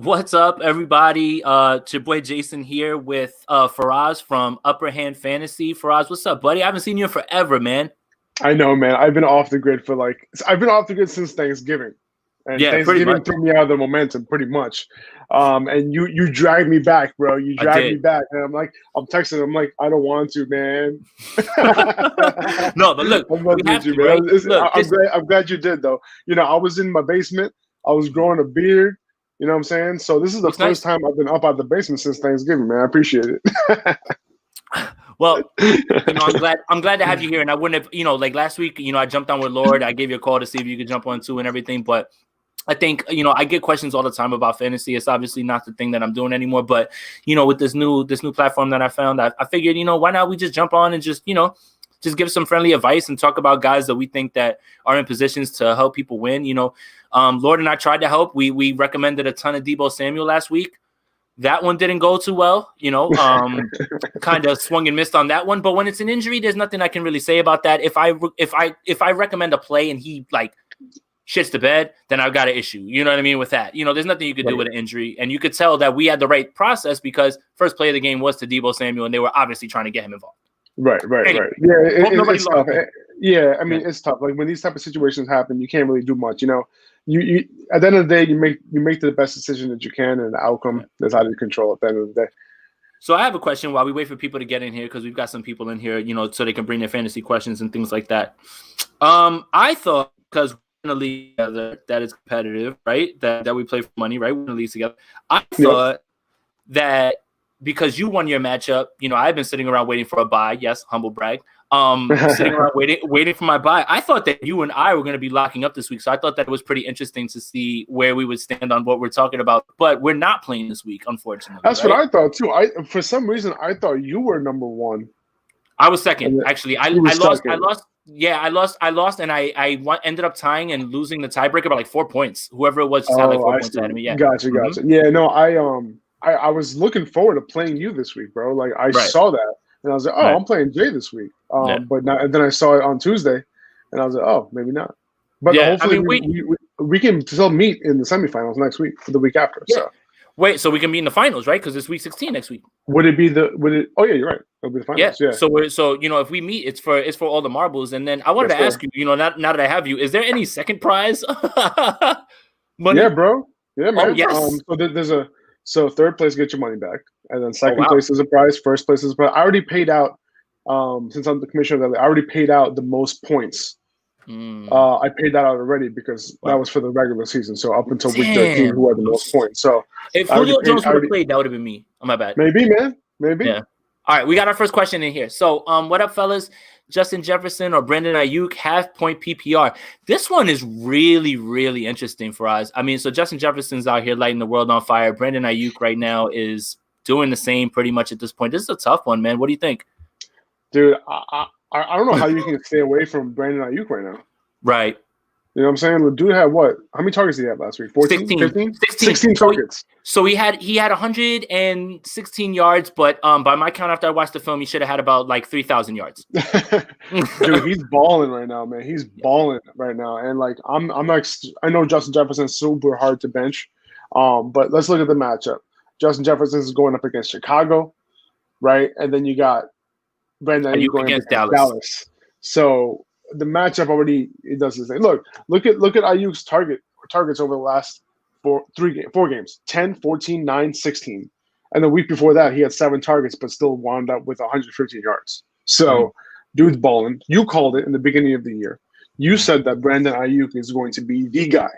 What's up, everybody? It's your boy Jason here with Faraz from Upper Hand Fantasy. Faraz, what's up, buddy? I haven't seen you in forever, man. I know, man. I've been off the grid since Thanksgiving. And Yeah, Thanksgiving threw me out of the momentum pretty much. And you dragged me back, bro. You dragged me back. And I'm texting, I'm like, I don't want to, man. No, but look, I'm glad you did, though. I was in my basement. I was growing a beard. You know what I'm saying? So this is the first time I've been up out of the basement since Thanksgiving, man. I appreciate it. Well, I'm glad to have you here. And I wouldn't have, like last week, I jumped on with Lord. I gave you a call to see if you could jump on too and everything. But I think, I get questions all the time about fantasy. It's obviously not the thing that I'm doing anymore. But, with this new platform that I found, I figured, why not we just jump on and just give some friendly advice and talk about guys that we think that are in positions to help people win. Lord and I tried to help. We recommended a ton of Deebo Samuel last week. That one didn't go too well, kind of swung and missed on that one. But when it's an injury, there's nothing I can really say about that. If I recommend a play and he shits the bed, then I've got an issue. You know what I mean with that? There's nothing you could do with an injury. And you could tell that we had the right process because first play of the game was to Deebo Samuel, and they were obviously trying to get him involved. Right. Anyway, It's tough. Yeah, I mean, it's tough. Like when these type of situations happen, you can't really do much. You at the end of the day, you make the best decision that you can, and the outcome is out of your control at the end of the day. So I have a question while we wait for people to get in here because we've got some people in here, so they can bring their fantasy questions and things like that. I thought because we're in a league together that is competitive, right? That we play for money, right? We're in a league together. I thought that because you won your matchup, I've been sitting around waiting for a bye. Yes, humble brag. Sitting around waiting for my bye. I thought that you and I were going to be locking up this week, so I thought that it was pretty interesting to see where we would stand on what we're talking about. But we're not playing this week, unfortunately. That's what I thought too. For some reason I thought you were number one. I was second, actually. I lost. Yeah, I lost, and I ended up tying and losing the tiebreaker by like 4 points. Whoever it was just had like 4 points ahead of me. Yeah, gotcha. Yeah, no, I was looking forward to playing you this week, bro. Like I saw that. And I was like, I'm playing Jay this week. But now, and then I saw it on Tuesday, and I was like, maybe not. But hopefully we can still meet in the semifinals next week for the week after. Yeah. So. Wait, so we can meet in the finals, right? Because it's week 16 next week. Oh yeah, you're right. It'll be the finals. Yeah. So if we meet, it's for all the marbles. And then I wanted to ask you, now that I have you, is there any second prize money? Yeah, bro. Yeah, man. Oh, yes. So third place, get your money back. And then second place is a prize. First place is a prize. I already paid out, since I'm the commissioner of that, I already paid out the most points. I paid that out already because that was for the regular season. So up until week 13, who had the most points. So if Julio Jones would have played, that would have been me. My bad. Maybe, man. Maybe. Yeah. All right, we got our first question in here. So what up, fellas? Justin Jefferson or Brandon Aiyuk, half-point PPR. This one is really, really interesting for us. I mean, so Justin Jefferson's out here lighting the world on fire. Brandon Aiyuk right now is doing the same pretty much at this point. This is a tough one, man. What do you think? Dude, I don't know how you can stay away from Brandon Aiyuk right now. Right. You know what I'm saying? The dude had what? How many targets did he have last week? 14? 16. 15? 16 targets. So he had 116 yards, but by my count after I watched the film, he should have had about like 3,000 yards. Dude, he's balling right now, man. He's balling right now. And like I'm like, I know Justin Jefferson's super hard to bench. But let's look at the matchup. Justin Jefferson is going up against Chicago, right? And then you got Brandon Aiyuk going against Dallas. So the matchup already it does the same. Look at Aiyuk's targets over the last four games. 10, 14, 9, 16. And the week before that, he had 7 targets, but still wound up with 115 yards. So, dude's balling. You called it in the beginning of the year. You said that Brandon Aiyuk is going to be the guy.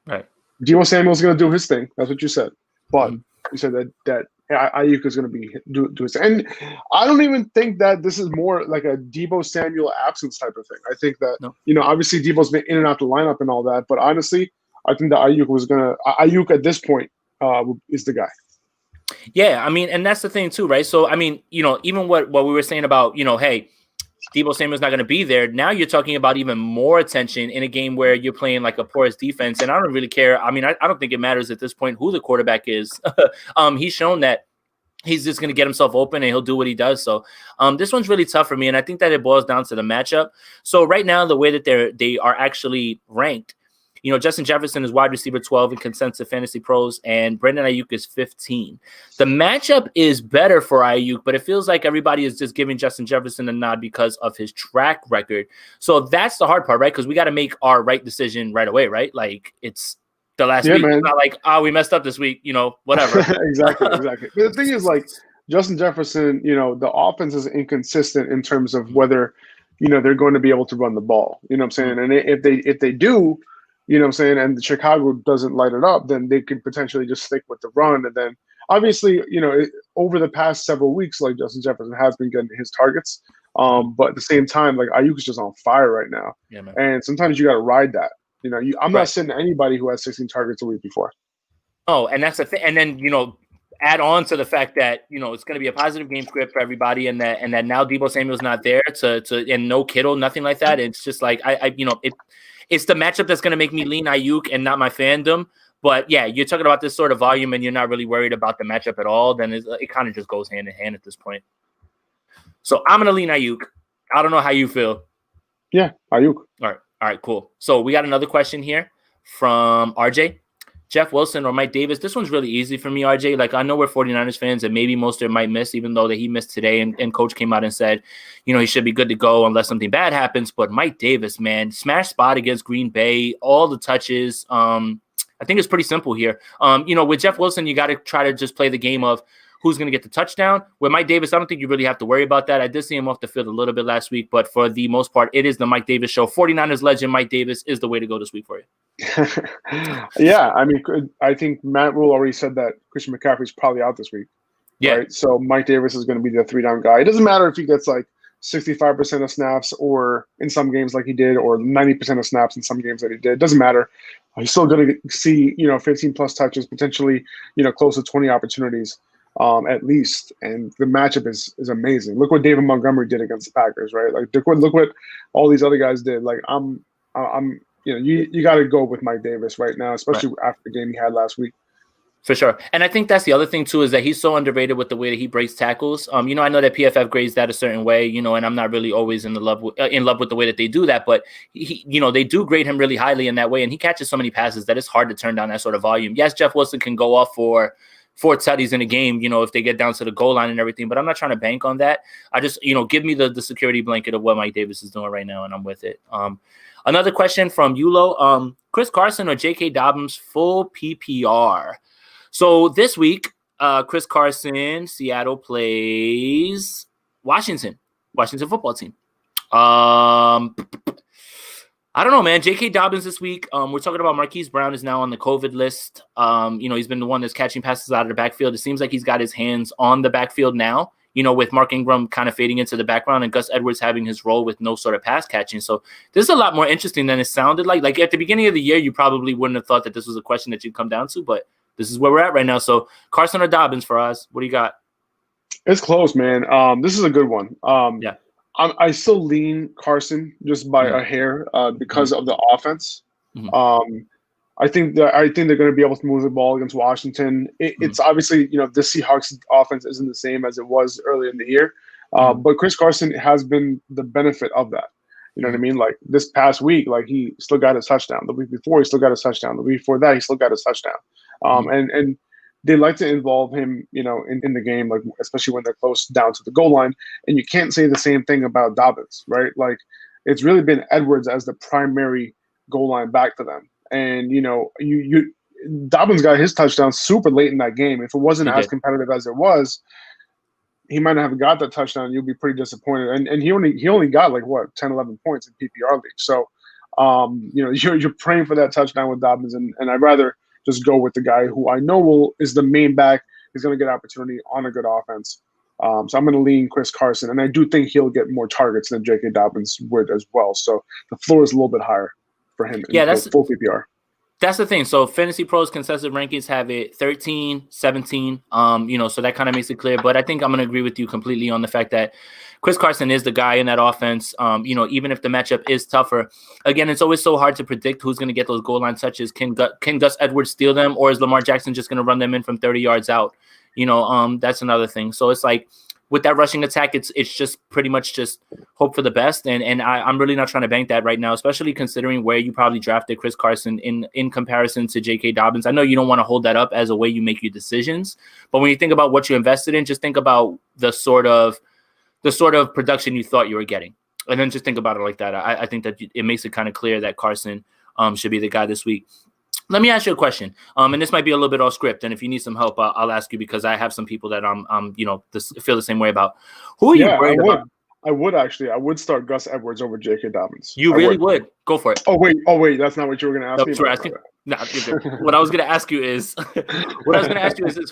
Right. Deebo Samuel's going to do his thing. That's what you said. But you said that Aiyuk is going to do his thing. And I don't even think that this is more like a Deebo Samuel absence type of thing. I think that, obviously Deebo's been in and out the lineup and all that. But honestly, I think that Aiyuk at this point is the guy. Yeah, I mean, and that's the thing too, right? So, I mean, even what we were saying about, hey, Deebo Samuel's not going to be there. Now you're talking about even more attention in a game where you're playing like a porous defense. And I don't really care. I mean, I don't think it matters at this point who the quarterback is. He's shown that he's just going to get himself open and he'll do what he does. So this one's really tough for me. And I think that it boils down to the matchup. So right now, the way that they are actually ranked Justin Jefferson is wide receiver 12 in consensus fantasy pros, and Brandon Aiyuk is 15. The matchup is better for Aiyuk, but it feels like everybody is just giving Justin Jefferson a nod because of his track record. So that's the hard part, right? Because we got to make our right decision right away, right? Like it's the last week. Man. It's not like, we messed up this week, whatever. Exactly. But the thing is, like, Justin Jefferson, the offense is inconsistent in terms of whether, they're going to be able to run the ball. You know what I'm saying? And if they do, and Chicago doesn't light it up, then they could potentially just stick with the run. And then obviously, over the past several weeks, like Justin Jefferson has been getting his targets. But at the same time, like Aiyuk is just on fire right now. Yeah, man. And sometimes you got to ride that. I'm not sitting anybody who has 16 targets a week before. Oh, and that's the thing. And then, add on to the fact that, it's going to be a positive game script for everybody, and that now Deebo Samuel's not there and no Kittle, nothing like that. It's just like, it's the matchup that's going to make me lean Aiyuk and not my fandom. But yeah, you're talking about this sort of volume and you're not really worried about the matchup at all. Then it kind of just goes hand in hand at this point. So I'm going to lean Aiyuk. I don't know how you feel. Yeah, Aiyuk. All right, cool. So we got another question here from RJ. Jeff Wilson or Mike Davis. This one's really easy for me, RJ. Like, I know we're 49ers fans and maybe Mostert might miss, even though that he missed today. And coach came out and said, he should be good to go unless something bad happens. But Mike Davis, man, smash spot against Green Bay, all the touches. I think it's pretty simple here. With Jeff Wilson, you got to try to just play the game of who's going to get the touchdown. With Mike Davis, I don't think you really have to worry about that. I did see him off the field a little bit last week, but for the most part, it is the Mike Davis show. 49ers legend Mike Davis is the way to go this week for you. Yeah, I think Matt Rule already said that Christian McCaffrey's probably out this week. Yeah. Right? So Mike Davis is going to be the 3-down guy. It doesn't matter if he gets like 65% of snaps or in some games like he did, or 90% of snaps in some games that he did. It doesn't matter. He's still going to see, 15 plus touches, potentially, close to 20 opportunities at least. And the matchup is amazing. Look what David Montgomery did against the Packers, right? Like look what all these other guys did. Like you got to go with Mike Davis right now, especially after the game he had last week. For sure. And I think that's the other thing too, is that he's so underrated with the way that he breaks tackles. I know that PFF grades that a certain way, and I'm not really always in love with the way that they do that, but he, they do grade him really highly in that way. And he catches so many passes that it's hard to turn down that sort of volume. Yes, Jeff Wilson can go off for 4 tutties in a game, if they get down to the goal line and everything, but I'm not trying to bank on that. I just, give me the security blanket of what Mike Davis is doing right now, and I'm with it. Another question from Yulo, Chris Carson or J.K. Dobbins full PPR? So this week, Chris Carson, Seattle plays Washington football team. I don't know, man. J.K. Dobbins this week. We're talking about Marquise Brown is now on the COVID list. He's been the one that's catching passes out of the backfield. It seems like he's got his hands on the backfield now, with Mark Ingram kind of fading into the background and Gus Edwards having his role with no sort of pass catching. So this is a lot more interesting than it sounded like. Like at the beginning of the year, you probably wouldn't have thought that this was a question that you'd come down to, but this is where we're at right now. So Carson or Dobbins for us? What do you got? It's close, man. This is a good one. Yeah. I still lean Carson just by a hair because of the offense. Mm-hmm. I think they're going to be able to move the ball against Washington. It's obviously, the Seahawks offense isn't the same as it was earlier in the year, but Chris Carson has been the benefit of that. You know what I mean? Like this past week, like he still got his touchdown. The week before, he still got his touchdown. The week before that, he still got his touchdown. And they like to involve him, in the game, like especially when they're close down to the goal line. And you can't say the same thing about Dobbins, right? Like it's really been Edwards as the primary goal line back for them. And Dobbins got his touchdown super late in that game. If it wasn't as competitive as it was, he might not have got that touchdown. You'll be pretty disappointed. And he only got like 10, 11 points in PPR league. So you're praying for that touchdown with Dobbins, and I'd rather just go with the guy who I know is the main back. He's going to get opportunity on a good offense. So I'm going to lean Chris Carson, and I do think he'll get more targets than J.K. Dobbins would as well. So the floor is a little bit higher for him. Yeah, that's full PPR. That's the thing. So Fantasy Pros consensus rankings have it 13, 17. So that kind of makes it clear. But I think I'm going to agree with you completely on the fact that Chris Carson is the guy in that offense. Even if the matchup is tougher, again, it's always so hard to predict who's going to get those goal line touches. Can Gus Edwards steal them, or is Lamar Jackson just going to run them in from 30 yards out? That's another thing. So it's like with that rushing attack, it's just pretty much just hope for the best. And I'm really not trying to bank that right now, especially considering where you probably drafted Chris Carson in comparison to J.K. Dobbins. I know you don't want to hold that up as a way you make your decisions, but when you think about what you invested in, just think about the sort of production you thought you were getting. And then just think about it like that. I think that it makes it kind of clear that Carson should be the guy this week. Let me ask you a question, and this might be a little bit off script. And if you need some help, I'll ask you because I have some people that feel the same way about. Who are you worried about? I would actually. I would start Gus Edwards over J.K. Dobbins. You really would? Go for it. Oh wait, that's not what you were going to ask me. Sure, asking. No, what I was going to ask you is,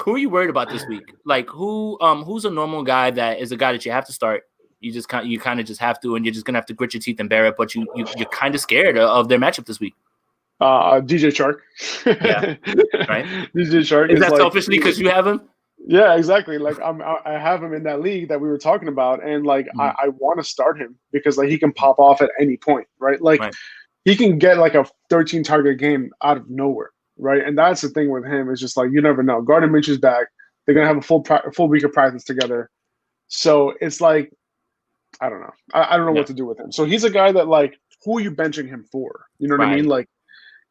who are you worried about this week? Like who's a normal guy that is a guy that you have to start? You kind of just have to, and you're just gonna have to grit your teeth and bear it. But you're kind of scared of their matchup this week. DJ Shark. Yeah, right. DJ Shark is that selfishly because you have him? Yeah, exactly. Like I have him in that league that we were talking about, and like I want to start him because like he can pop off at any point, right? Like he can get like a 13 target game out of nowhere, right? And that's the thing with him is just like you never know. Gardner Minshew's back. They're gonna have a full week of practice together, so it's like I don't know. I don't know what to do with him. So he's a guy that like who are you benching him for? You know what I mean? Like.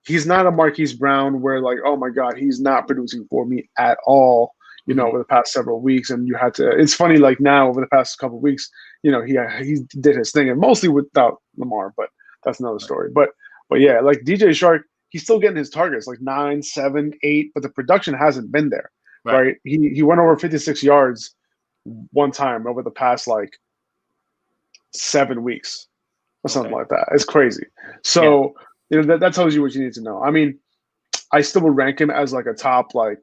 He's not a Marquise Brown where like, oh my God, he's not producing for me at all, over the past several weeks. And you had to, it's funny, like now over the past couple of weeks, he did his thing and mostly without Lamar, but that's another story. But yeah, like DJ Shark, he's still getting his targets like 9, 7, 8, but the production hasn't been there, right? He went over 56 yards one time over the past like 7 weeks or something like that. It's crazy. So, that tells you what you need to know. I mean, I still would rank him as like a top, like,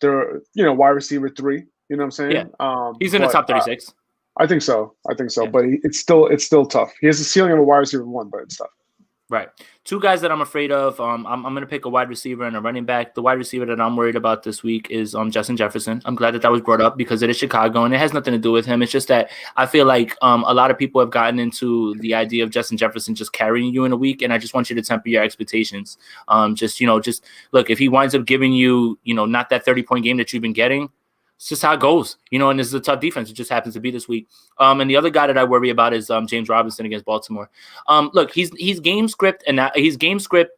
wide receiver 3. You know what I'm saying? Yeah. He's in the top 36. I think so. Yeah. But it's still tough. He has a ceiling of a wide receiver 1, but it's tough. Right. Two guys that I'm afraid of. I'm going to pick a wide receiver and a running back. The wide receiver that I'm worried about this week is Justin Jefferson. I'm glad that was brought up because it is Chicago, and it has nothing to do with him. It's just that I feel like a lot of people have gotten into the idea of Justin Jefferson just carrying you in a week, and I just want you to temper your expectations. Just look, if he winds up giving you, not that 30-point game that you've been getting, it's just how it goes, and this is a tough defense. It just happens to be this week. And the other guy that I worry about is James Robinson against Baltimore. Look, he's game script and he's game script,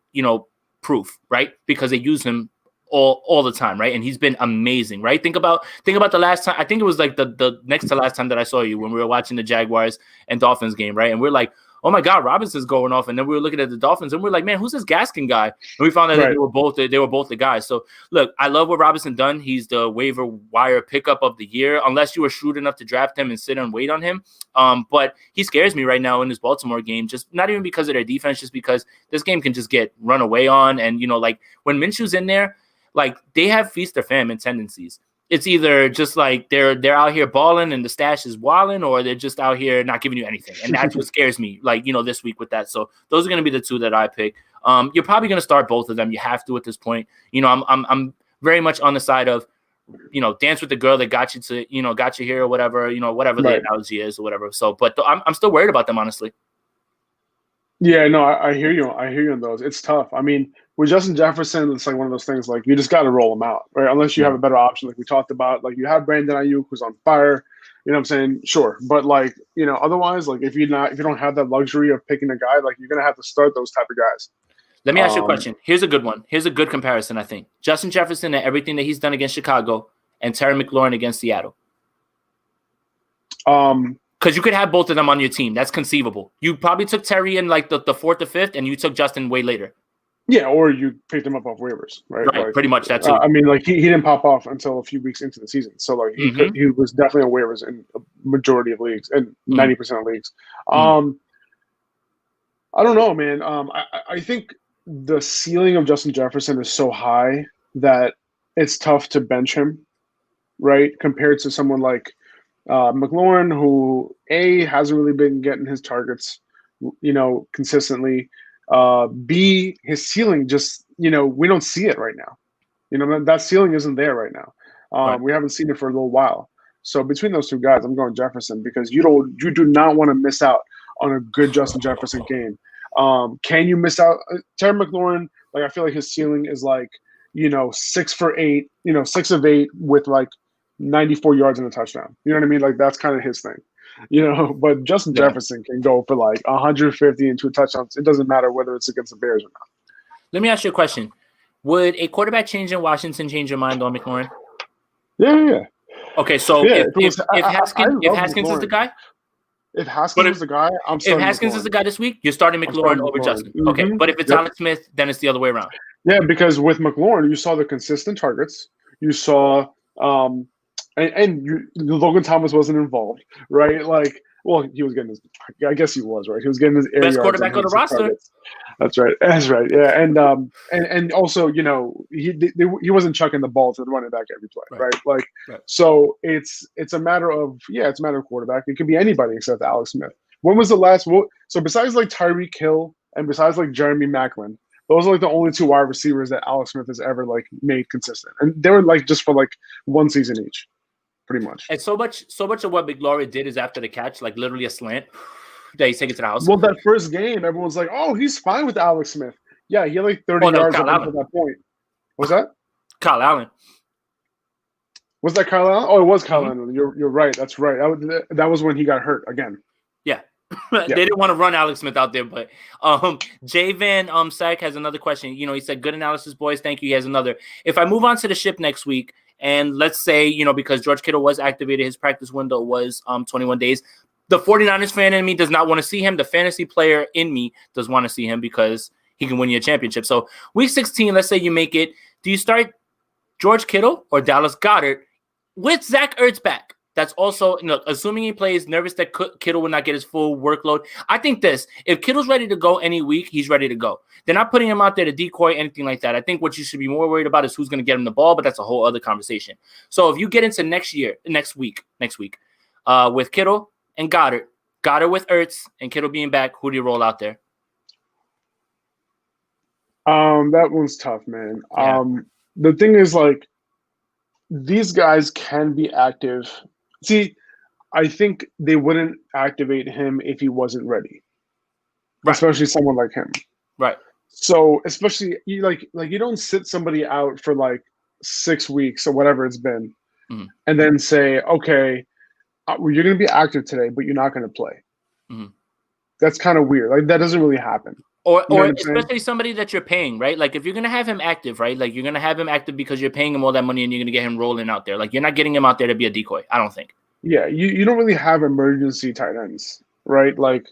proof, right? Because they use him all the time, right? And he's been amazing, right? Think about the last time. I think it was like the next to last time that I saw you when we were watching the Jaguars and Dolphins game, right? And we're like, oh my God, Robinson's going off. And then we were looking at the Dolphins and we're like, man, who's this Gaskin guy? And we found out that they were both the guys. So look, I love what Robinson done. He's the waiver wire pickup of the year, unless you were shrewd enough to draft him and sit and wait on him. But he scares me right now in this Baltimore game, just not even because of their defense, just because this game can just get run away on. And, like when Minshew's in there, like they have feast or famine tendencies. It's either just like they're out here balling and the stash is wilding, or they're just out here not giving you anything. And that's what scares me, like, this week with that. So those are going to be the two that I pick. You're probably going to start both of them. You have to at this point. I'm very much on the side of, dance with the girl that got you here or whatever, whatever the analogy is or whatever. So, but I'm still worried about them, honestly. Yeah, no, I hear you. I hear you on those. It's tough. I mean, with Justin Jefferson, it's like one of those things like you just got to roll him out, right? Unless you have a better option, like we talked about. Like you have Brandon Aiyuk who's on fire. You know what I'm saying? Sure, but like otherwise, like if you don't have that luxury of picking a guy, like you're gonna have to start those type of guys. Let me ask you a question. Here's a good one. Here's a good comparison. I think Justin Jefferson and everything that he's done against Chicago, and Terry McLaurin against Seattle. Because you could have both of them on your team. That's conceivable. You probably took Terry in like the 4th or 5th, and you took Justin way later. Yeah, or you picked him up off waivers, right? Right, like, pretty much that too. I mean, like he didn't pop off until a few weeks into the season, so like he was definitely on waivers in a majority of leagues and 90% of leagues. I don't know, man. I think the ceiling of Justin Jefferson is so high that it's tough to bench him, right? Compared to someone like McLaurin, who hasn't really been getting his targets, consistently. B, his ceiling just, we don't see it right now. That ceiling isn't there right now. We haven't seen it for a little while. So between those two guys, I'm going Jefferson because you do not want to miss out on a good Justin Jefferson game. Can you miss out? Terry McLaurin, like I feel like his ceiling is like, 6 for 8, 6 of 8 with like 94 yards and a touchdown. You know what I mean? Like that's kind of his thing. But Justin Jefferson can go for like 150 and 2 touchdowns. It doesn't matter whether it's against the Bears or not. Let me ask you a question. Would a quarterback change in Washington change your mind on McLaurin? Yeah. Okay, so if Haskins is the guy? If Haskins is the guy, I'm starting If Haskins McLaurin. is the guy this week, you're starting McLaurin over Justin. Mm-hmm. Okay, but if it's Alex Smith, then it's the other way around. Yeah, because with McLaurin, you saw the consistent targets. You saw Logan Thomas wasn't involved, right? Like, well, he was getting his. I guess he was, right. He was getting his air best yards quarterback on the roster. Targets. That's right. Yeah, and also, he wasn't chucking the ball to the running back every play, right? Like, so it's a matter of quarterback. It could be anybody except Alex Smith. When was the last? So besides like Tyreek Hill and besides like Jeremy Maclin, those are like the only 2 wide receivers that Alex Smith has ever like made consistent, and they were like just for like 1 season each, pretty much. And so much of what McLaurin did is after the catch, like literally a slant. Yeah, he's taking it to the house. Well, that first game, everyone's like, "Oh, he's fine with Alex Smith." Yeah, he had like 30 yards up until that point. Was that Kyle Allen? Was that Kyle Allen? Oh, it was Kyle Allen. You're right. That's right. That was when he got hurt again. Yeah. They didn't want to run Alex Smith out there, but Jay Van Sack has another question. He said, "Good analysis, boys. Thank you." He has another. If I move on to the ship next week, and let's say because George Kittle was activated, his practice window was 21 days. The 49ers fan in me does not want to see him. The fantasy player in me does want to see him because he can win you a championship. So week 16, let's say you make it. Do you start George Kittle or Dallas Goedert with Zach Ertz back? That's also, assuming he plays, nervous that Kittle will not get his full workload. I think if Kittle's ready to go any week, he's ready to go. They're not putting him out there to decoy, anything like that. I think what you should be more worried about is who's going to get him the ball, but that's a whole other conversation. So if you get into next week, with Kittle and Goddard with Ertz and Kittle being back, who do you roll out there? That one's tough, man. Yeah. The thing is, like, these guys can be active. See, I think they wouldn't activate him if he wasn't ready, especially someone like him. Right. So, especially you don't sit somebody out for like 6 weeks or whatever it's been, and then say, okay, you're going to be active today, but you're not going to play. Mm-hmm. That's kind of weird. Like that doesn't really happen. Or especially somebody that you're paying, right? Like if you're going to have him active, right? Like you're going to have him active because you're paying him all that money and you're going to get him rolling out there. Like you're not getting him out there to be a decoy, I don't think. Yeah, you don't really have emergency tight ends, right? Like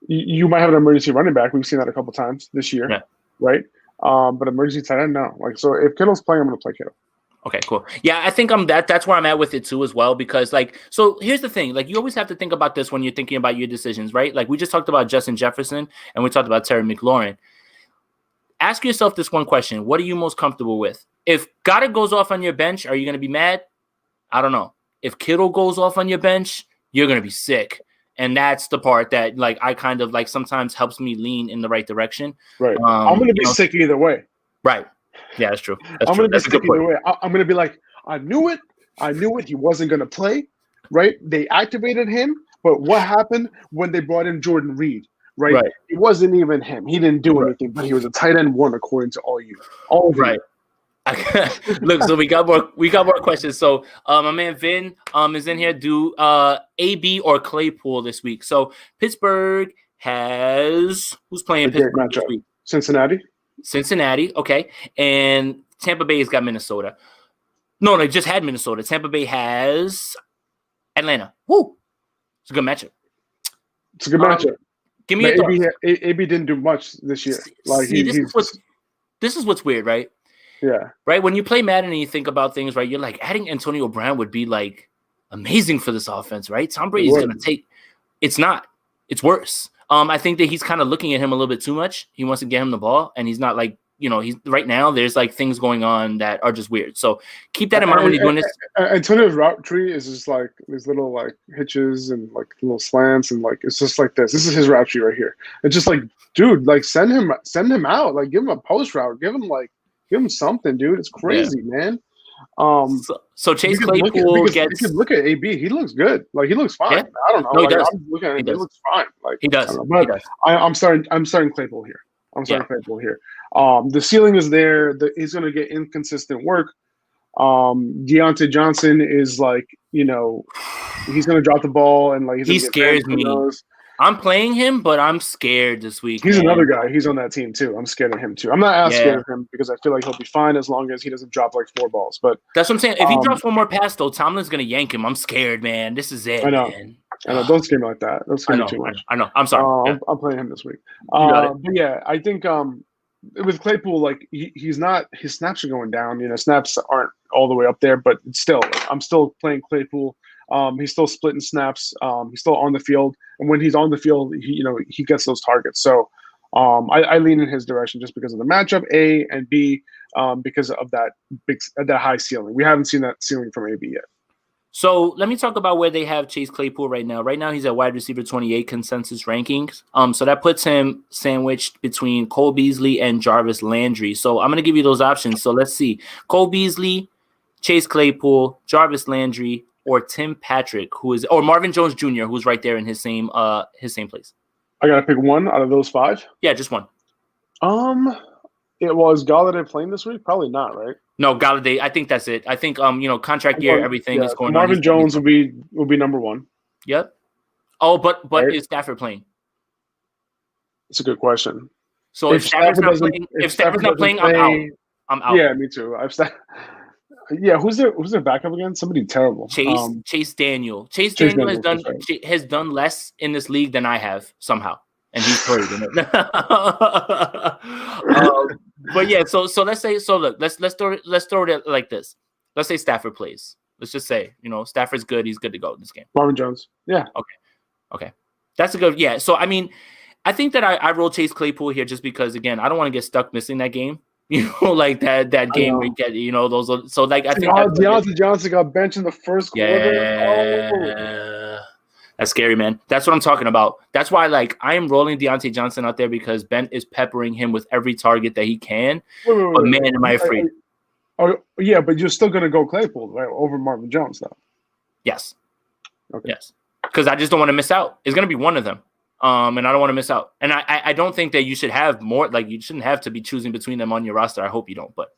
you might have an emergency running back. We've seen that a couple times this year, right? But emergency tight end, no. Like so if Kittle's playing, I'm going to play Kittle. Okay, cool. Yeah, I think that's where I'm at with it too as well, because so here's the thing, you always have to think about this when you're thinking about your decisions, right? Like we just talked about Justin Jefferson and we talked about Terry McLaurin. Ask yourself this one question. What are you most comfortable with? If Goddard goes off on your bench, are you going to be mad? I don't know. If Kittle goes off on your bench, you're going to be sick. And that's the part that I kind of sometimes helps me lean in the right direction. Right. I'm going to be sick either way. Right. Yeah, that's true. I'm going to be sick either way. I'm going to be like, I knew it. He wasn't going to play, right? They activated him, but what happened when they brought in Jordan Reed, right? It wasn't even him. He didn't do anything, but he was a tight end 1 according to all of you. Look, so we got more questions. So my man Vin is in here. Do AB or Claypool this week? So Pittsburgh has who's playing Pittsburgh this week? Cincinnati, okay. And Tampa Bay's got Minnesota. No, they just had Minnesota. Tampa Bay has Atlanta. Woo! It's a good matchup. Give me a thought. AB didn't do much this year. This is what's weird, right? Yeah. Right? When you play Madden and you think about things, right, you're like, adding Antonio Brown would be amazing for this offense, right? Tom Brady's going to take – it's not. It's worse. I think that he's kind of looking at him a little bit too much. He wants to get him the ball, and he's not he's right now. There's things going on that are just weird. So keep that in mind when you're doing this. Antonio's route tree is just these little hitches and little slants and it's just like this. This is his route tree right here. It's just dude, send him out. Give him a post route. Give him something, dude. It's crazy, man. So Chase Claypool gets. You can look at AB. He looks good. He looks fine. Yeah. I don't know. No, he does. I'm looking at him. He looks fine. He does. I'm starting Claypool here. Claypool here. The ceiling is there. He's going to get inconsistent work. Deontay Johnson is like, he's going to drop the ball and like he scares me. I'm playing him, but I'm scared this week. He's another guy. He's on that team too. I'm scared of him too. I'm not as scared of him because I feel like he'll be fine as long as he doesn't drop like 4 balls. But that's what I'm saying. If he drops one more pass, though, Tomlin's gonna yank him. I'm scared, man. This is it. I know. Man. I know. Don't scare me like that. Don't scare me too much. I know. I'm sorry. I'm playing him this week. But yeah, I think with Claypool, like he's not. His snaps are going down. Snaps aren't all the way up there, but still, I'm still playing Claypool. He's still splitting snaps. He's still on the field, and when he's on the field, he gets those targets. So I lean in his direction just because of the matchup, A, and B, because of that high ceiling. We haven't seen that ceiling from AB yet. So let me talk about where they have Chase Claypool right now. Right now, he's at wide receiver 28 consensus rankings. So that puts him sandwiched between Cole Beasley and Jarvis Landry. So I'm going to give you those options. So let's see. Cole Beasley, Chase Claypool, Jarvis Landry, or Tim Patrick, or Marvin Jones Jr., who's right there in his same place. I gotta pick one out of those 5. Yeah, just one. It was Galladay playing this week. Probably not, right? No, Galladay. I think that's it. I think contract year, everything is going Marvin on. Jones will be number 1. Yep. Oh, but right? Is Stafford playing? It's a good question. So if Stafford's not playing, I'm out. I'm out. Yeah, me too. Yeah, who's their backup again? Somebody terrible. Chase Daniel. Chase Daniel has done less in this league than I have somehow, and he's great in it. But yeah, so let's say look, let's throw it like this. Let's say Stafford plays. Let's just say Stafford's good. He's good to go in this game. Marvin Jones. Yeah. Okay. That's a good. Yeah. So I mean, I think that I roll Chase Claypool here just because again I don't want to get stuck missing that game. Like that game where you get, those. So like I think Deontay Johnson got benched in the first quarter. Yeah, that's scary, man. That's what I'm talking about. That's why like I am rolling Deontay Johnson out there because Ben is peppering him with every target that he can. But man, am I afraid? Oh yeah, but you're still gonna go Claypool right over Marvin Jones though. Yes. Okay. Yes, because I just don't want to miss out. It's gonna be one of them. And I don't want to miss out. And I don't think that you should have more, like you shouldn't have to be choosing between them on your roster. I hope you don't. But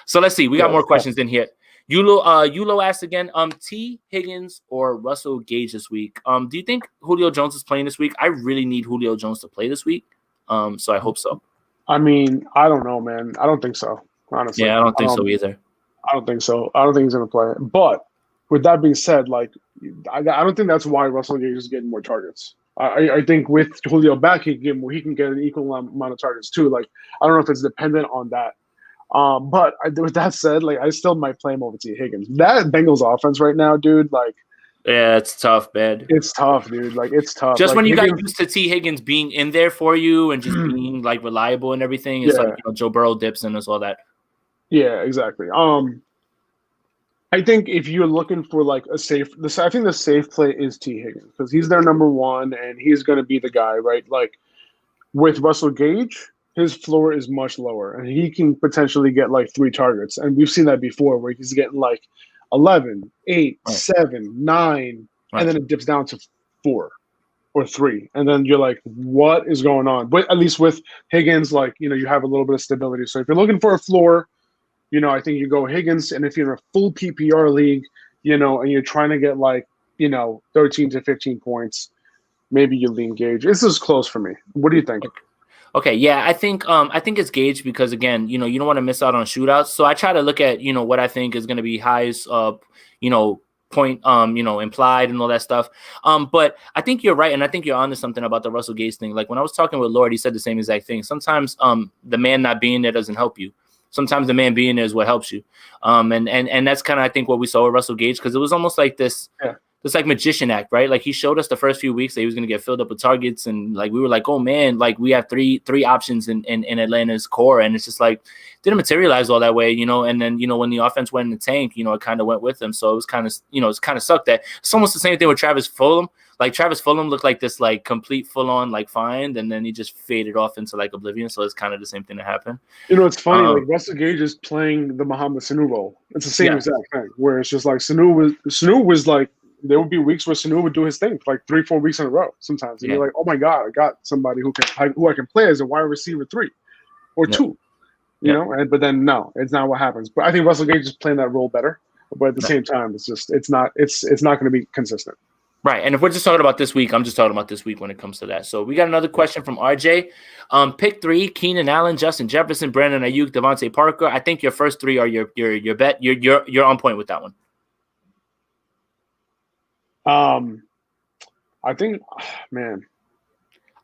so let's see. We got more questions in here. Yulo asked again, T. Higgins or Russell Gage this week. Do you think Julio Jones is playing this week? I really need Julio Jones to play this week. So I hope so. I mean, I don't know, man. I don't think so, honestly. Yeah, I don't think so either. I don't think so. I don't think he's going to play. But with that being said, like, I don't think that's why Russell Gage is getting more targets. I think with Julio back, he can get an equal amount of targets too. Like, I don't know if it's dependent on that. But with that said, like, I still might play him over T. Higgins. That Bengals offense right now, dude, like, yeah, it's tough, man. It's tough, dude. Like, it's tough. Just like, when you got used to T. Higgins being in there for you and just being like reliable and everything, it's like Joe Burrow dips and all that. Yeah, exactly. I think if you're looking for like I think the safe play is T. Higgins because he's their number 1 and he's going to be the guy, right? Like with Russell Gage, his floor is much lower and he can potentially get like 3 targets. And we've seen that before where he's getting like 11, 8, 7, 9, and then it dips down to 4 or 3. And then you're like, what is going on? But at least with Higgins, like, you have a little bit of stability. So if you're looking for a floor, I think you go Higgins, and if you're in a full PPR league, and you're trying to get like, 13 to 15 points, maybe you lean Gage. This is close for me. What do you think? Okay, yeah, I think it's Gage because again, you don't want to miss out on shootouts. So I try to look at what I think is going to be highest, point, implied and all that stuff. But I think you're right, and I think you're onto something about the Russell Gage thing. Like when I was talking with Lord, he said the same exact thing. Sometimes the man not being there doesn't help you. Sometimes the man being there is what helps you. And that's kind of, I think, what we saw with Russell Gage, because it was almost like this like magician act, right? Like he showed us the first few weeks that he was going to get filled up with targets. And like, we were like, oh man, like we have three options in Atlanta's core. And it's just like, didn't materialize all that way, and then, when the offense went in the tank, it kind of went with them. So it was kind of, it's kind of sucked that it's almost the same thing with Travis Fulgham. Like Travis Fulgham looked like this, like complete full on, like find, and then he just faded off into like oblivion. So it's kind of the same thing that happened. It's funny. Like Russell Gage is playing the Muhammad Sanu role. It's the same exact thing. Where it's just like Sanu was like, there would be weeks where Sanu would do his thing for like 3-4 weeks in a row sometimes, and you're like, oh my god, I got somebody who I can play as a wide receiver 3 or 2. you know. But then no, it's not what happens. But I think Russell Gage is playing that role better. But at the same time, it's not going to be consistent. Right. And if we're just talking about this week, I'm just talking about this week when it comes to that. So we got another question from RJ. Pick 3: Keenan Allen, Justin Jefferson, Brandon Aiyuk, Devontae Parker. I think your first 3 are your bet. You're on point with that one. I think, man,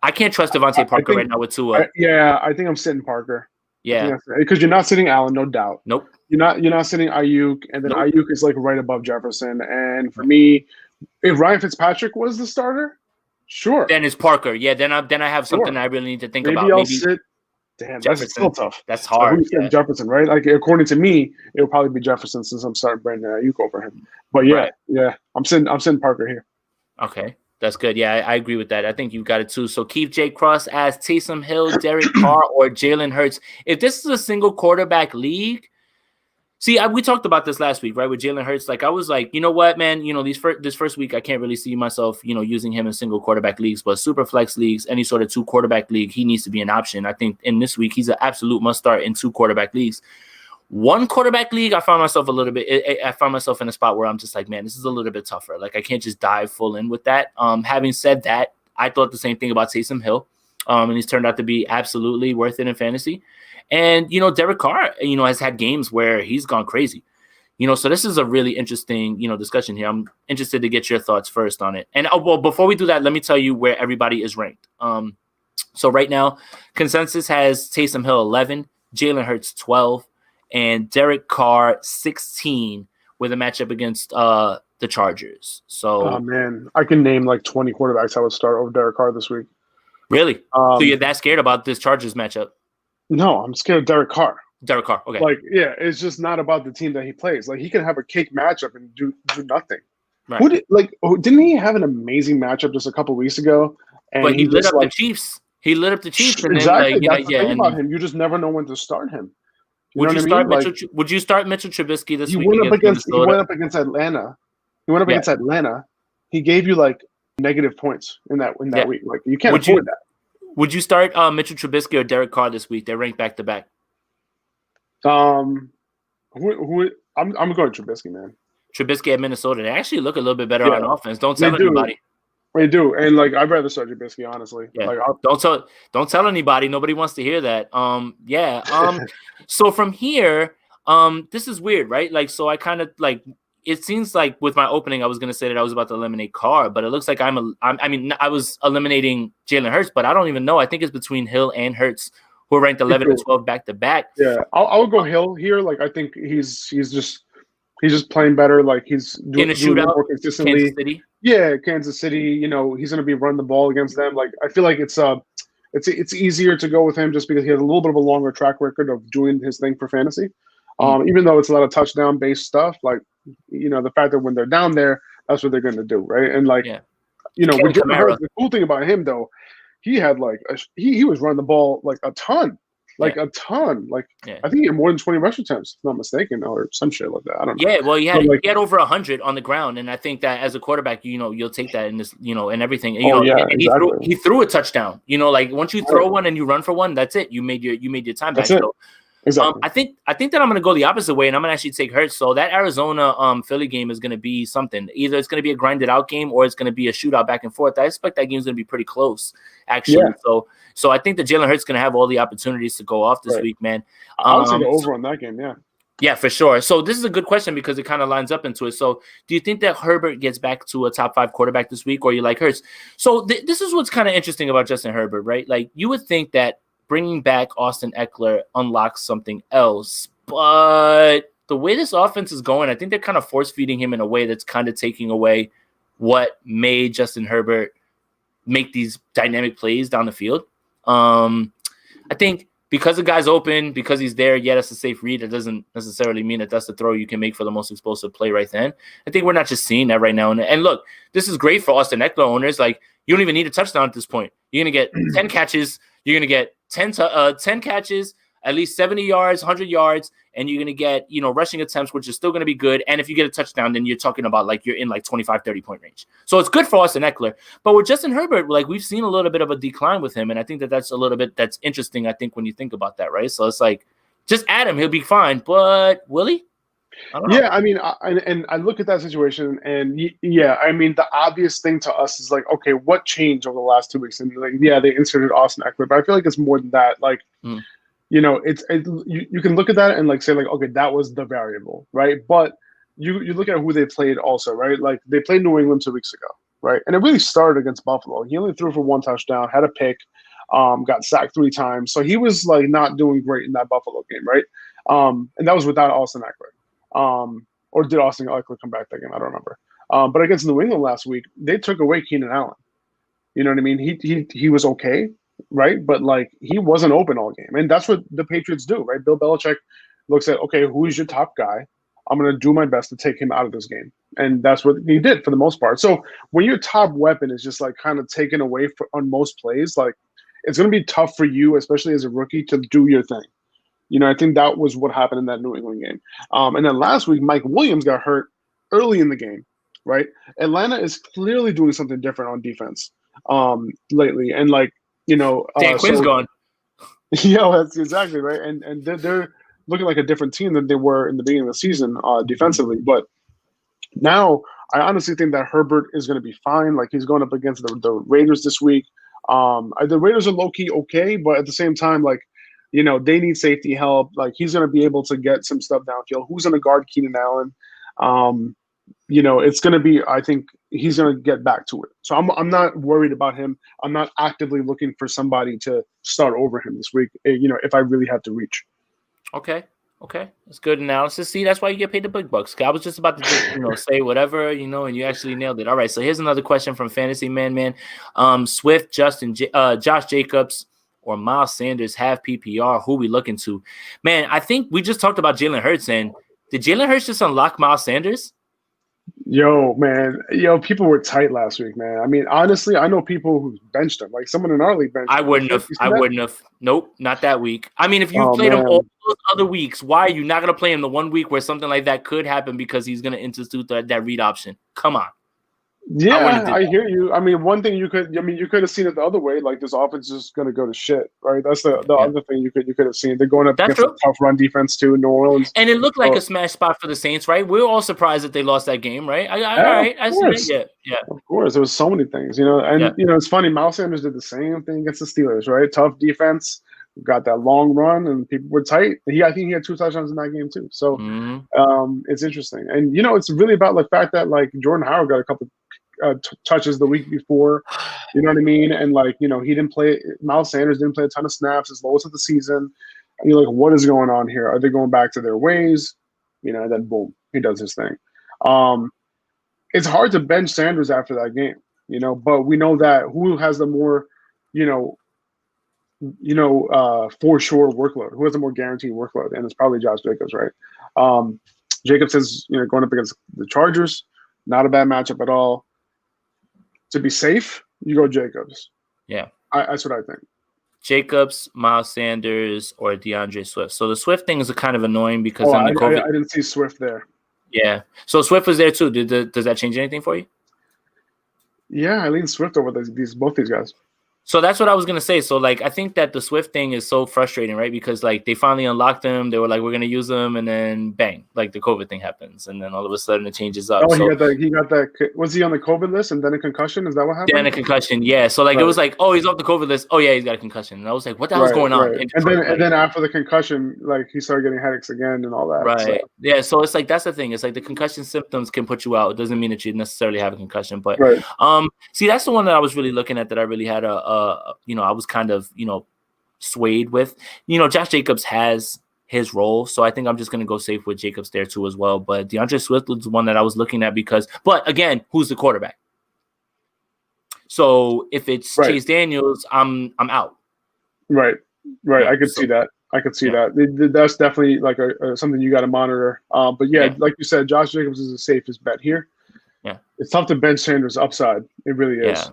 I can't trust Devontae Parker right now with Tua. I think I'm sitting Parker. Yeah, because you're not sitting Allen, no doubt. Nope. You're not sitting Aiyuk, and then Aiyuk is like right above Jefferson. And for me, if Ryan Fitzpatrick was the starter, sure. Then it's Parker. Yeah, then I have something I really need to think about. Maybe I'll sit. Damn, Jefferson. That's still tough. That's hard. So Jefferson, right? Like according to me, it'll probably be Jefferson since I'm starting Brandon Aiyuk over him. But I'm sitting Parker here. Okay. That's good. Yeah, I agree with that. I think you got it too. So Keith J. Cross asks Taysom Hill, Derek Carr, or Jalen Hurts. If this is a single quarterback league, we talked about this last week, right? With Jalen Hurts, like I was like, you know what, man, this first week I can't really see myself, using him in single quarterback leagues, but super flex leagues, any sort of 2 quarterback league, he needs to be an option. I think in this week he's an absolute must start in 2 quarterback leagues. 1 quarterback league, I found myself in a spot where I'm just like, man, this is a little bit tougher. Like I can't just dive full in with that. Having said that, I thought the same thing about Taysom Hill, and he's turned out to be absolutely worth it in fantasy. And Derek Carr, has had games where he's gone crazy. So this is a really interesting, discussion here. I'm interested to get your thoughts first on it. And before we do that, let me tell you where everybody is ranked. So right now, consensus has Taysom Hill 11, Jalen Hurts 12. And Derek Carr 16 with a matchup against the Chargers. So, oh man, I can name like 20 quarterbacks I would start over Derek Carr this week. Really? So you're that scared about this Chargers matchup? No, I'm scared of Derek Carr. Derek Carr, okay. Like, yeah, it's just not about the team that he plays. Like, he can have a cake matchup and do nothing. Right. Didn't he have an amazing matchup just a couple weeks ago? And but he lit up the Chiefs. He lit up the Chiefs. And exactly. Then, that's the thing about him. You just never know when to start him. Would you start Mitchell Trubisky this week? He went up against Atlanta. Atlanta. He gave you like negative points in that week. Like you can't afford that. Would you start Mitchell Trubisky or Derek Carr this week? They're ranked back to back. I'm going Trubisky, man. Trubisky at Minnesota. They actually look a little bit better on offense. Don't tell anybody. They do, and like I'd rather start Trubisky, honestly. Yeah. Like, don't tell anybody. Nobody wants to hear that. So from here, this is weird, right? Like, so I kind of like. It seems like with my opening, I was gonna say that I was about to eliminate Carr, but it looks like I was eliminating Jalen Hurts, but I don't even know. I think it's between Hill and Hurts, who are ranked 11 and 12 back to back. Yeah, I'll go Hill here. Like I think he's just playing better. Like he's doing in a shootout more consistently. Kansas City. Yeah, Kansas City. He's gonna be running the ball against them. Like I feel like it's easier to go with him just because he has a little bit of a longer track record of doing his thing for fantasy. Even though it's a lot of touchdown based stuff, like the fact that when they're down there, that's what they're going to do, right? And like, with Jalen Hurts, the cool thing about him though, he had like he was running the ball like a ton. Like I think he had more than 20 rush attempts, if I'm not mistaken, or some shit like that. I don't know. Yeah, well, he had over 100 on the ground, and I think that as a quarterback, you'll take that in this, and everything. And he threw a touchdown. Like once you throw one and you run for one, that's it. You made your time back. So, exactly. I think that I'm going to go the opposite way, and I'm going to actually take Hurts. So that Arizona Philly game is going to be something. Either it's going to be a grinded out game or it's going to be a shootout back and forth. I expect that game's going to be pretty close, actually. Yeah. So I think that Jalen Hurts is going to have all the opportunities to go off this week, man. I would say the over on that game, yeah. Yeah, for sure. So this is a good question because it kind of lines up into it. So do you think that Herbert gets back to a top 5 quarterback this week, or you like Hurts? So this is what's kind of interesting about Justin Herbert, right? Like you would think that bringing back Austin Eckler unlocks something else. But the way this offense is going, I think they're kind of force-feeding him in a way that's kind of taking away what made Justin Herbert make these dynamic plays down the field. I think because the guy's open, because he's there, that's a safe read. It doesn't necessarily mean that that's the throw you can make for the most explosive play right then. I think we're not just seeing that right now. And look, this is great for Austin Eckler owners. Like, you don't even need a touchdown at this point. You're going to get 10 catches. You're going to get 10 catches, at least 70 yards, 100 yards, and you're going to get, rushing attempts, which is still going to be good. And if you get a touchdown, then you're talking about like you're in like 25, 30 point range. So it's good for Austin Eckler. But with Justin Herbert, like we've seen a little bit of a decline with him. And I think that's a little bit, that's interesting, I think, when you think about that, right? So it's like, Just add him; he'll be fine. But will he? I don't know. Yeah, I mean, I look at that situation, and yeah, I mean, the obvious thing to us is like, okay, what changed over the last 2 weeks? And like, yeah, they inserted Austin Eckler, but I feel like it's more than that. Like, you can look at that and like say like, okay, that was the variable, right? But you look at who they played also, right? Like they played New England 2 weeks ago, right? And it really started against Buffalo. He only threw for 1 touchdown, had a pick, got sacked 3 times, so he was like not doing great in that Buffalo game, right? And that was without Austin Eckler. Or did Austin Eckler come back that game? I don't remember. But against New England last week, they took away Keenan Allen. You know what I mean? He was okay, right? But like he wasn't open all game, and that's what the Patriots do, right? Bill Belichick looks at, okay, who is your top guy? I'm going to do my best to take him out of this game, and that's what he did for the most part. So when your top weapon is just like kind of taken away on most plays, like it's going to be tough for you, especially as a rookie, to do your thing. You know, I think that was what happened in that New England game. And then last week, Mike Williams got hurt early in the game, right? Atlanta is clearly doing something different on defense lately. And like, you know, Dan Quinn's gone. Yeah, that's exactly right. And they're looking like a different team than they were in the beginning of the season defensively. But now I honestly think that Herbert is going to be fine. Like he's going up against the Raiders this week. The Raiders are low-key okay, but at the same time, like, you know, they need safety help. Like he's going to be able to get some stuff downfield. Who's going to guard Keenan Allen? You know, it's going to be. I think he's going to get back to it. So I'm not worried about him. I'm not actively looking for somebody to start over him this week. You know, if I really have to reach. Okay, that's good analysis. See, that's why you get paid the big bucks. I was just about to just, say whatever, and you actually nailed it. All right, so here's another question from Fantasy Man. Swift, Josh Jacobs, or Miles Sanders have PPR, who we looking to? Man, I think we just talked about Jalen Hurts, and did Jalen Hurts just unlock Miles Sanders? Yo, people were tight last week, man. I mean, honestly, I know people who benched him. Like someone in our league benched him. I wouldn't have. Nope, not that week. I mean, if you played him all those other weeks, why are you not going to play him the 1 week where something like that could happen because he's going to institute that read option? Come on. Yeah, I hear you. I mean, one thing you could have seen it the other way. Like this offense is going to go to shit, right? That's the other thing you could have seen. They're going up against a tough run defense too, New Orleans, and it looked like a smash spot for the Saints, right? We're all surprised that they lost that game, right? I see it. Yeah, of course. There was so many things, and it's funny. Miles Sanders did the same thing against the Steelers, right? Tough defense, got that long run, and people were tight. I think he had 2 touchdowns in that game too. So it's interesting, and it's really about the fact that like Jordan Howard got a couple touches the week before, you know what I mean? And like, he didn't play, Miles Sanders didn't play a ton of snaps, his lowest of the season. And you're like, what is going on here? Are they going back to their ways? And then boom, he does his thing. It's hard to bench Sanders after that game, but we know that who has the more, for sure workload, who has the more guaranteed workload, and it's probably Josh Jacobs, right? Jacobs is, going up against the Chargers, not a bad matchup at all. To be safe, you go Jacobs. Yeah. That's what I think. Jacobs, Miles Sanders, or DeAndre Swift. So the Swift thing is kind of annoying because I didn't see Swift there. Yeah. So Swift was there too. Does that change anything for you? Yeah, I lean Swift over both these guys. So that's what I was going to say. So, like, I think that the Swift thing is so frustrating, right? Because, like, they finally unlocked him. They were like, we're going to use them. And then, bang, like, the COVID thing happens. And then all of a sudden it changes up. Oh, he got that. Was he on the COVID list and then a concussion? Is that what happened? Then a concussion, yeah. So, like, It was like, oh, he's off the COVID list. Oh, yeah, he's got a concussion. And I was like, what the hell is going on? And then after the concussion, like, he started getting headaches again and all that. Right. So. Yeah, so it's like, that's the thing. It's like the concussion symptoms can put you out. It doesn't mean that you necessarily have a concussion. But, see, that's the one that I was really looking at that I really had I was kind of, swayed with. Josh Jacobs has his role, so I think I'm just going to go safe with Jacobs there too as well. But DeAndre Swift was the one that I was looking at but again, who's the quarterback? So if it's Chase Daniels, I'm out. Right. Yeah, I could see that. That's definitely like something you got to monitor. But like you said, Josh Jacobs is the safest bet here. Yeah. It's tough to bench Sanders upside. It really is. Yeah.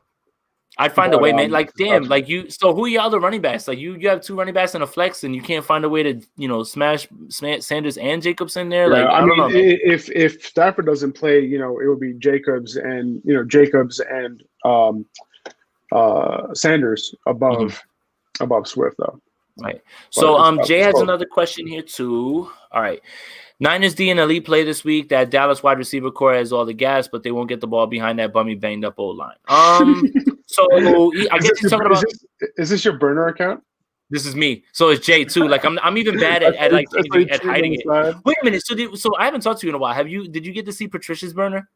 I'd find a way, man. Like, damn, like so who are your other running backs? Like, you have 2 running backs and a flex, and you can't find a way to, smash Sanders and Jacobs in there. Yeah, like, I mean, if Stafford doesn't play, it would be Jacobs and Sanders above Swift, though. Right. So Jay has another question here too. All right. Niners D and elite play this week. That Dallas wide receiver core has all the gas, but they won't get the ball behind that bummy banged up O-line. So I guess he's talking about. Is this your burner account? This is me. So it's Jay too. Like I'm even bad at hiding it. Wait a minute. So I haven't talked to you in a while. Did you get to see Patricia's burner?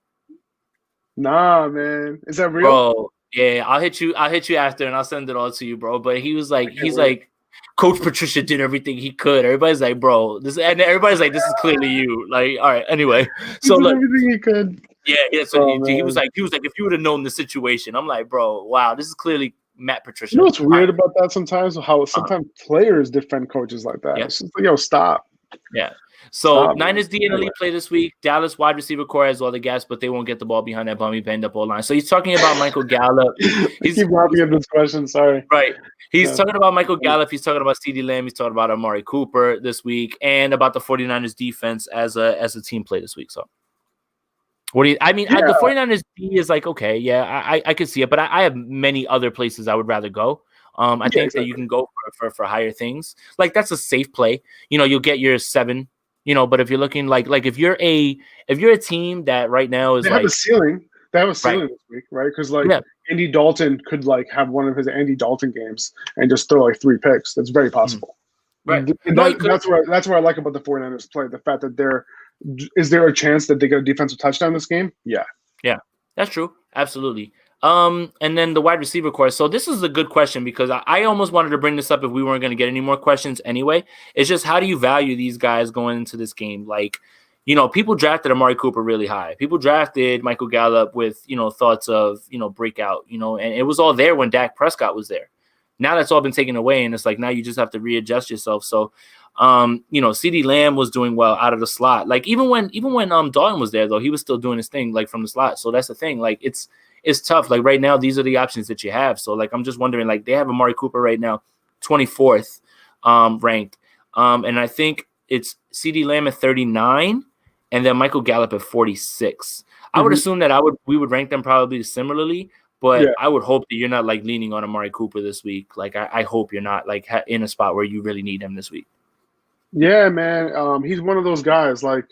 Nah, man. Is that real? Bro, yeah. I'll hit you after and I'll send it all to you, bro. But he was like, like, Coach Patricia did everything he could. Everybody's like, bro, and everybody's like, this is clearly you. Like, all right, anyway. So he did everything he could. Yeah. So he was like, if you would have known the situation, I'm like, bro, wow, this is clearly Matt Patricia. You know what's weird about that sometimes? How sometimes players defend coaches like that. Yeah. It's just like, yo, stop. Yeah. So Niners D and elite play this week. Dallas wide receiver core has all the gas, but they won't get the ball behind that bummy banged up O-line. So he's talking about Michael Gallup. Keep wrapping up this question. Sorry. Right. He's talking about Michael Gallup. He's talking about CeeDee Lamb. He's talking about Amari Cooper this week, and about the 49ers defense as a team play this week. So what do you? I mean, the 49ers D is like, okay, yeah, I could see it, but I have many other places I would rather go. I think that you can go for higher things. Like that's a safe play. You'll get your 7. But if you're looking like if you're a team that right now is they have a ceiling. They have a ceiling this week, right? Because Andy Dalton could have one of his Andy Dalton games and just throw 3 picks. That's very possible. Right. That's what I like about the 49ers play. The fact that is there a chance that they get a defensive touchdown this game? Yeah. Yeah, that's true. Absolutely. And then the wide receiver course. So this is a good question because I almost wanted to bring this up if we weren't going to get any more questions anyway. It's just, how do you value these guys going into this game? Like, people drafted Amari Cooper really high. People drafted Michael Gallup with, thoughts of, breakout, and it was all there when Dak Prescott was there. Now that's all been taken away. And it's like, now you just have to readjust yourself. So, CeeDee Lamb was doing well out of the slot. Like even when Dalton was there though, he was still doing his thing, like from the slot. So that's the thing. Like it's tough. Like right now, these are the options that you have. So like, I'm just wondering, like they have Amari Cooper right now, 24th ranked. And I think it's CeeDee Lamb at 39 and then Michael Gallup at 46. I would assume that we would rank them probably similarly, but I would hope that you're not like leaning on Amari Cooper this week. Like I hope you're not like in a spot where you really need him this week. Yeah, man. He's one of those guys like,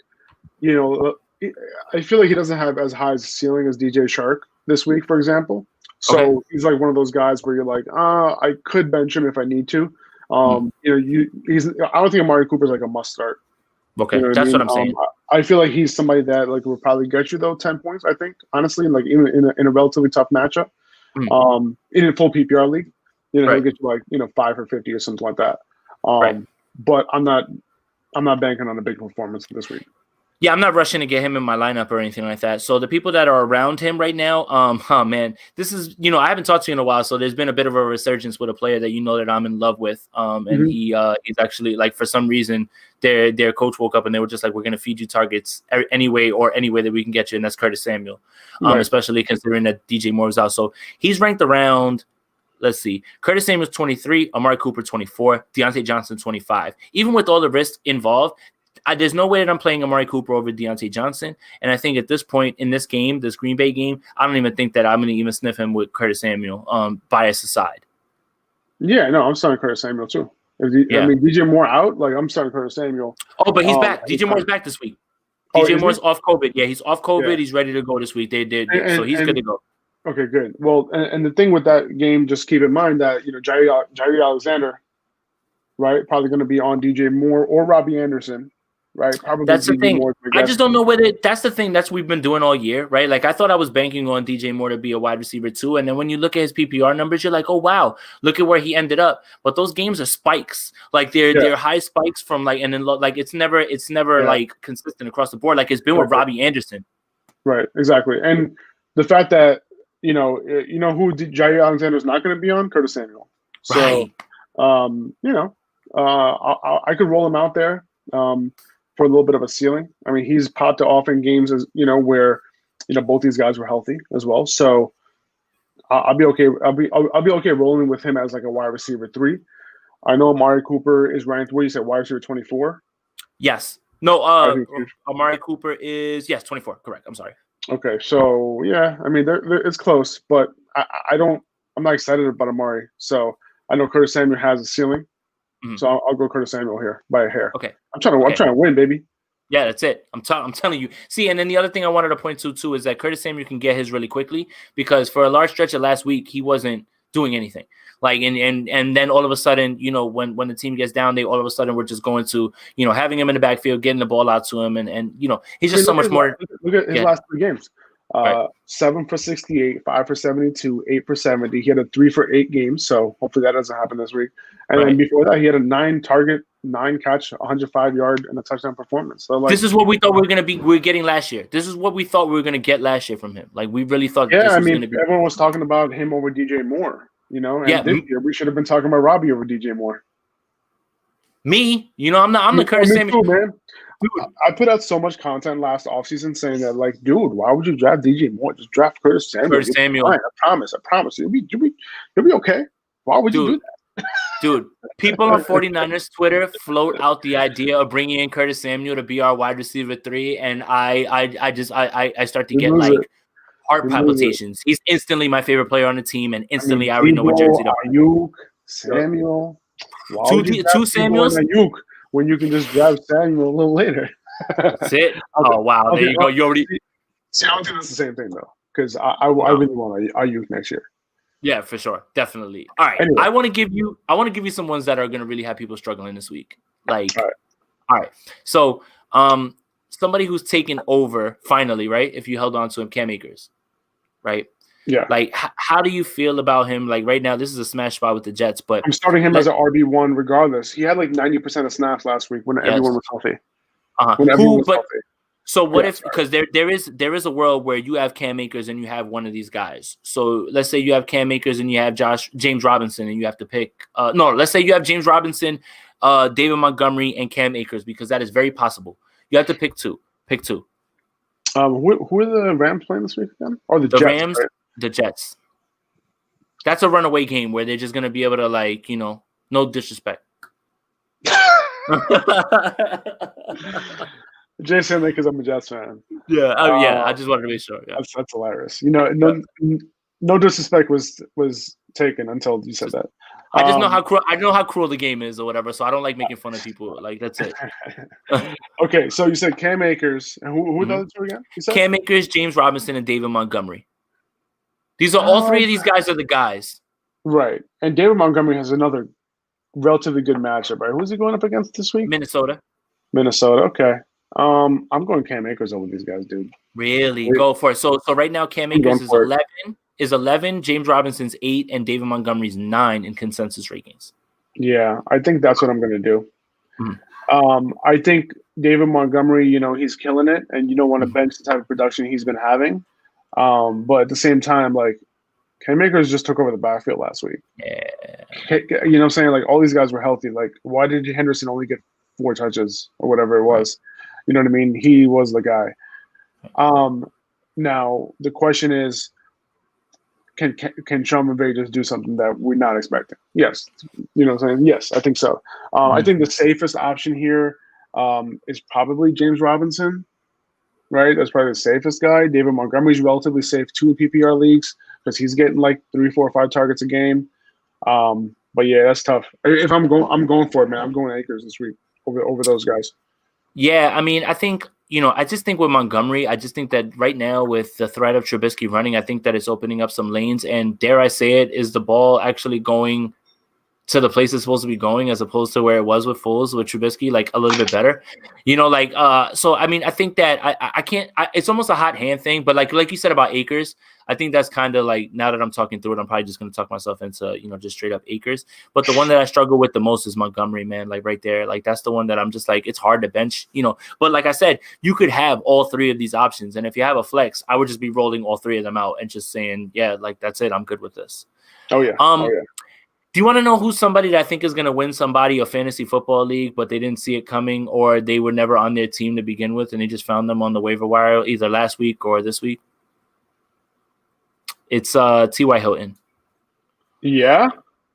I feel like he doesn't have as high a ceiling as DJ Shark this week, for example. So he's like one of those guys where you're like, I could bench him if I need to. I don't think Amari Cooper's like a must start. Okay, that's what I'm saying. I feel like he's somebody that like will probably get you though 10 points. I think honestly, like in a relatively tough matchup, in a full PPR league, he'll get you 5 or 50 or something like that. But I'm not banking on a big performance this week. Yeah, I'm not rushing to get him in my lineup or anything like that. So the people that are around him right now, man, this is, I haven't talked to you in a while. So there's been a bit of a resurgence with a player that that I'm in love with. And he's actually like, for some reason, their coach woke up and they were just like, we're going to feed you targets any way that we can get you. And that's Curtis Samuel, especially considering that DJ Moore's out. So he's ranked around, let's see, Curtis Samuel's 23, Amari Cooper 24, Deontay Johnson 25. Even with all the risk involved, there's no way that I'm playing Amari Cooper over Deontay Johnson. And I think at this point in this game, this Green Bay game, I don't even think that I'm going to even sniff him with Curtis Samuel, bias aside. Yeah, no, I'm starting Curtis Samuel too. I mean, DJ Moore out, like I'm starting Curtis Samuel. Oh, but he's back. DJ Moore's back this week. DJ Moore's off COVID. Yeah, he's off COVID. Yeah. He's ready to go this week. So he's good to go. Okay, good. Well, and the thing with that game, just keep in mind that Jair Alexander, right, probably going to be on DJ Moore or Robbie Anderson. Right, probably. That's the thing. I just don't know whether that's the thing that's we've been doing all year, right? Like I thought I was banking on DJ Moore to be a wide receiver too, and then when you look at his PPR numbers, you're like, oh wow, look at where he ended up. But those games are spikes, like they're high spikes from like, and then like it's never like consistent across the board. Like it's been with Robbie Anderson. Right, exactly, and the fact that who Jair Alexander is not going to be on, Curtis Samuel. So, I could roll him out there. For a little bit of a ceiling. I mean, he's popped off in games as where both these guys were healthy as well. So I'll be okay. I'll be okay rolling with him as like a wide receiver 3. I know Amari Cooper is ranked. What do you say, wide receiver 24? Yes. No. Amari Cooper is 24. Correct. I'm sorry. Okay. So yeah, I mean, it's close, but I'm not excited about Amari. So I know Curtis Samuel has a ceiling. So I'll go Curtis Samuel here by a hair. Okay. I'm trying to win, baby. Yeah, that's it. I'm telling you. See, and then the other thing I wanted to point to too is that Curtis Samuel can get his really quickly because for a large stretch of last week he wasn't doing anything. Like and then all of a sudden, when the team gets down, they all of a sudden we're just going to, having him in the backfield, getting the ball out to him, and he's just so much more. Look at his last 3 games. 7 for 68, 5 for 72, 8 for 70. He had a 3 for 8 games, so hopefully that doesn't happen this week. And then before that, he had a 9 target, 9 catch, 105 yard, and a touchdown performance. So this is what we thought we're getting last year. This is what we thought we were gonna get last year from him. Like we really thought. Yeah, this was gonna be. Everyone was talking about him over DJ Moore. And this year we should have been talking about Robbie over DJ Moore. Me, I'm the Curtis Samuel man. Dude, I put out so much content last offseason saying that, like, dude, why would you draft DJ Moore? Just draft Curtis Samuel. Fine, I promise. You'll be okay. Why would you do that? Dude, people on 49ers Twitter float out the idea of bringing in Curtis Samuel to be our wide receiver 3, and I start to get like heart palpitations. He's instantly my favorite player on the team, and instantly I already know what jersey to wear. Aiyuk, Samuel, two Samuels. Aiyuk when you can just grab Samuel a little later. That's it. Oh wow, there you go. You already. See, I don't think that's the same thing though, because I really want Aiyuk next year. Yeah, for sure, definitely. All right, anyway. I want to give you some ones that are going to really have people struggling this week. Like, all right. So, somebody who's taken over finally, right? If you held on to him, Cam Akers, right? Yeah. Like, how do you feel about him? Like right now, this is a smash spot with the Jets, but I'm starting him as an RB1 regardless. He had like 90% of snaps last week when everyone was healthy. So what if, because there is a world where you have Cam Akers and you have one of these guys. So let's say you have Cam Akers and you have James Robinson and you have to pick. Let's say you have James Robinson, David Montgomery, and Cam Akers, because that is very possible. You have to pick two. Pick two. Who are the Rams playing this week again? Or the Jets? Rams, right? The Jets. That's a runaway game where they're just going to be able to, like, no disrespect. Jason, because I'm a Jets fan. Yeah, I just wanted to be sure. Yeah. That's hilarious. No disrespect was taken until you said that. I just know how cruel. I know how cruel the game is, or whatever. So I don't like making fun of people. Like, that's it. Okay, so you said Cam Akers, and who are the other two again? You said? Cam Akers, James Robinson, and David Montgomery. These are all three of these guys are the guys. Right, and David Montgomery has another relatively good matchup. Right, who's he going up against this week? Minnesota. Okay. I'm going Cam Akers over these guys, dude. Really? Go for it. So right now, Cam Akers is 11, James Robinson's 8, and David Montgomery's 9 in consensus rankings. Yeah, I think that's what I'm going to do. Mm-hmm. I think David Montgomery, he's killing it, and you don't want to bench the type of production he's been having. But at the same time, like, Cam Akers just took over the backfield last week. Yeah. You know what I'm saying? Like, all these guys were healthy. Like, why did Henderson only get 4 touches or whatever it was? You know what I mean? He was the guy. Now, the question is, can Sean McVay just do something that we're not expecting? Yes. You know what I'm saying? Yes, I think so. I think the safest option here is probably James Robinson, right? That's probably the safest guy. David Montgomery's relatively safe 2 PPR leagues because he's getting like 3, 4, 5 targets a game. But yeah, that's tough. If I'm going for it, man. I'm going Akers this week over those guys. Yeah, I mean, I think, I just think with Montgomery, I just think that right now with the threat of Trubisky running, I think that it's opening up some lanes. And dare I say it, is the ball actually going to the place it's supposed to be going as opposed to where it was with Foles, with Trubisky, like a little bit better, so, I mean, I think that I can't, it's almost a hot hand thing, but like you said about Akers, I think that's kind of like, now that I'm talking through it, I'm probably just going to talk myself into, just straight up Akers. But the one that I struggle with the most is Montgomery, man, like right there. Like, that's the one that I'm just like, it's hard to bench, but like I said, you could have all 3 of these options. And if you have a flex, I would just be rolling all 3 of them out and just saying, yeah, like, that's it. I'm good with this. Oh yeah. Do you want to know who's somebody that I think is going to win somebody a fantasy football league, but they didn't see it coming, or they were never on their team to begin with, and they just found them on the waiver wire either last week or this week? It's T.Y. Hilton. Yeah.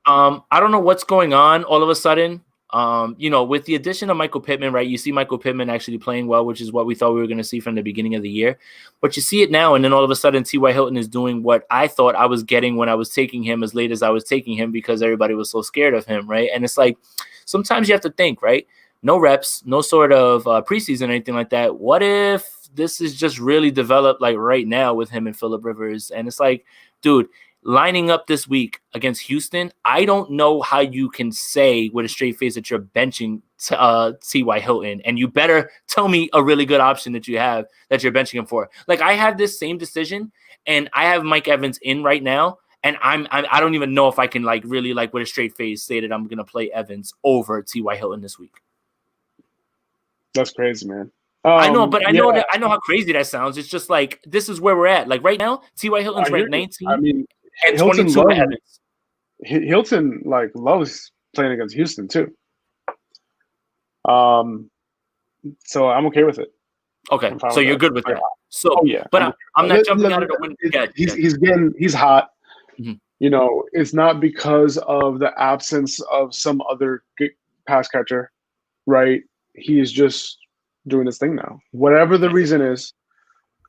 I don't know what's going on all of a sudden. With the addition of Michael Pittman, right, you see Michael Pittman actually playing well, which is what we thought we were going to see from the beginning of the year. But you see it now, and then all of a sudden T.Y. Hilton is doing what I thought I was getting when I was taking him as late as I was taking him because everybody was so scared of him, right? And it's like sometimes you have to think, right? No reps, no sort of preseason or anything like that. What if this is just really developed like right now with him and Phillip Rivers? And it's like, dude, lining up this week against Houston, I don't know how you can say with a straight face that you're benching T.Y. Hilton, and you better tell me a really good option that you have that you're benching him for. Like, I have this same decision, and I have Mike Evans in right now, and I don't even know if I can like really like with a straight face say that I'm gonna play Evans over T.Y. Hilton this week. That's crazy, man. I know, but I know how crazy that sounds. It's just like this is where we're at. Like right now, T.Y. Hilton's ranked 19. I mean, and Hilton 22 Evans. Hilton like loves playing against Houston too. So I'm okay with it. Okay, so you're good with that. So, yeah, but I'm not jumping out of the window. He's hot. Mm-hmm. You know, it's not because of the absence of some other pass catcher, right? He is just doing this thing now. Whatever the reason is,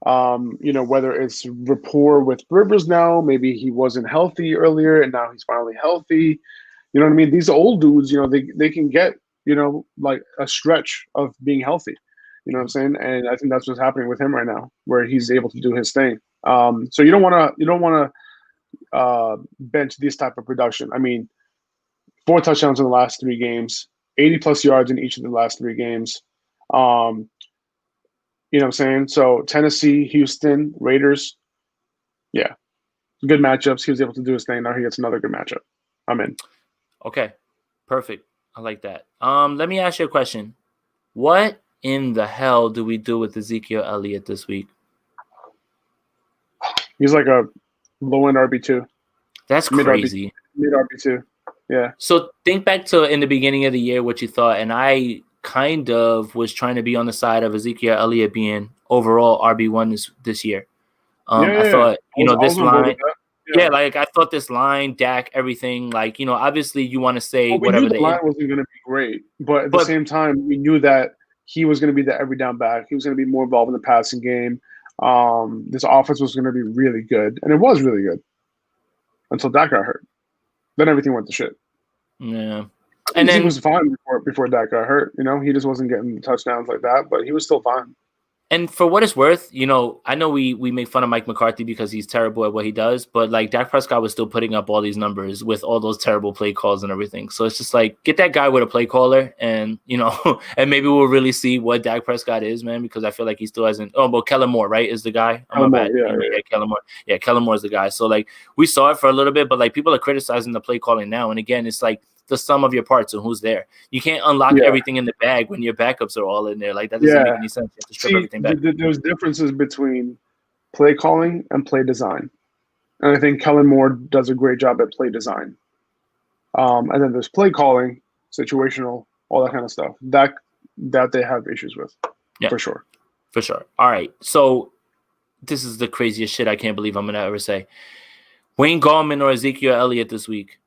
whether it's rapport with Rivers now, maybe he wasn't healthy earlier and now he's finally healthy. You know what I mean? These old dudes, they can get, like a stretch of being healthy. You know what I'm saying? And I think that's what's happening with him right now, where he's able to do his thing. So you don't want to bench this type of production. I mean, 4 touchdowns in the last 3 games, 80+ yards in each of the last 3 games. You know what I'm saying? So Tennessee, Houston, Raiders, yeah, good matchups. He was able to do his thing. Now he gets another good matchup. I'm in. Okay, perfect. I like that. Let me ask you a question. What in the hell do we do with Ezekiel Elliott this week? He's like a low-end RB2. That's crazy. Mid RB2. Yeah. So think back to in the beginning of the year what you thought, and I kind of was trying to be on the side of Ezekiel Elliott being overall RB1 this year. I thought, this line. Yeah, like I thought this line, Dak, everything, like, obviously you want to say whatever the line wasn't going to be great, but at the same time, we knew that he was going to be the every down back. He was going to be more involved in the passing game. This offense was going to be really good, and it was really good until Dak got hurt. Then everything went to shit. Yeah. And then he was fine before Dak got hurt. He just wasn't getting touchdowns like that, but he was still fine. And for what it's worth, I know we make fun of Mike McCarthy because he's terrible at what he does, but like Dak Prescott was still putting up all these numbers with all those terrible play calls and everything. So it's just like, get that guy with a play caller and, and maybe we'll really see what Dak Prescott is, man, because I feel like he still hasn't. Oh, but Kellen Moore, right, is the guy? Kellen Moore, yeah, Kellen Moore. Yeah, Kellen Moore is the guy. So like we saw it for a little bit, but like people are criticizing the play calling now. And again, it's like the sum of your parts and who's there. You can't unlock everything in the bag when your backups are all in there. Like that doesn't make any sense. You have to strip everything back. There's differences between play calling and play design. And I think Kellen Moore does a great job at play design. And then there's play calling, situational, all that kind of stuff. That they have issues with. Yeah. For sure. For sure. All right. So this is the craziest shit I can't believe I'm gonna ever say. Wayne Gallman or Ezekiel Elliott this week?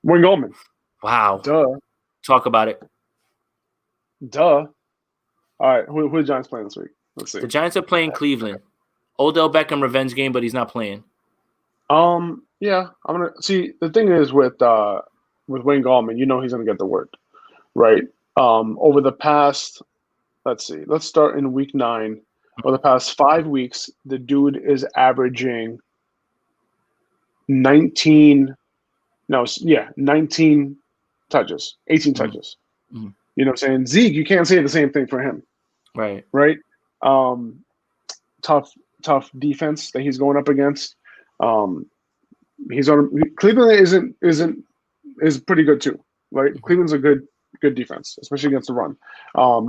Wayne Gallman. Wow. Duh. Talk about it. Duh. All right. Who are the Giants playing this week? Let's see. The Giants are playing Cleveland. Odell Beckham revenge game, but he's not playing. Yeah. I'm gonna see. The thing is with Wayne Gallman, he's gonna get the work, right? Over the past, let's see. Let's start in week 9. Over the past 5 weeks, the dude is averaging 19 touches, 18 touches. Mm-hmm. You know what I'm saying? Zeke, you can't say the same thing for him. Right. Right? Tough defense that he's going up against. Cleveland is pretty good too. Right? Mm-hmm. Cleveland's a good defense, especially against the run.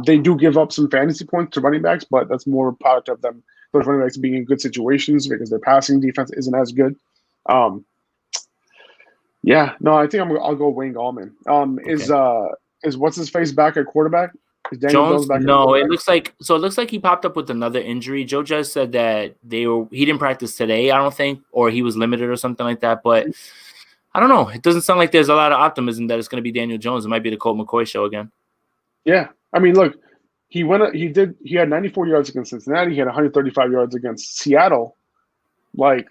They do give up some fantasy points to running backs, but that's more a product of them, those running backs being in good situations because their passing defense isn't as good. Yeah, no, I think I'll go Wayne Gallman. Is what's his face back at quarterback? Is Daniel Jones back? No, it looks like he popped up with another injury. Joe just said that he didn't practice today, I don't think, or he was limited or something like that. But I don't know. It doesn't sound like there's a lot of optimism that it's going to be Daniel Jones. It might be the Colt McCoy show again. Yeah, I mean, look, he had 94 yards against Cincinnati. He had 135 yards against Seattle. Like,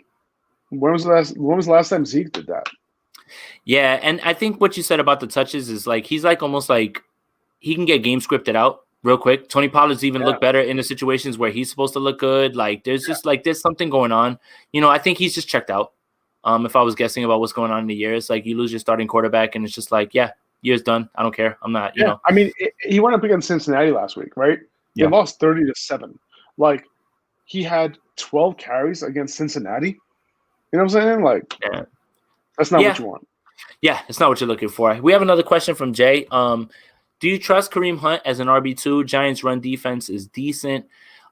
when was the last time Zeke did that? Yeah, and I think what you said about the touches is like he's like almost like he can get game scripted out real quick. Tony Pollard's even look better in the situations where he's supposed to look good. Like there's just like there's something going on. I think he's just checked out. If I was guessing about what's going on in the year, it's like you lose your starting quarterback and it's just like, yeah, year's done. I don't care. I'm not, you know. I mean, he went up against Cincinnati last week, right? They lost 30-7. Like he had 12 carries against Cincinnati. You know what I'm saying? Like that's not what you want. Yeah, it's not what you're looking for. We have another question from Jay. Do you trust Kareem Hunt as an RB2? Giants' run defense is decent.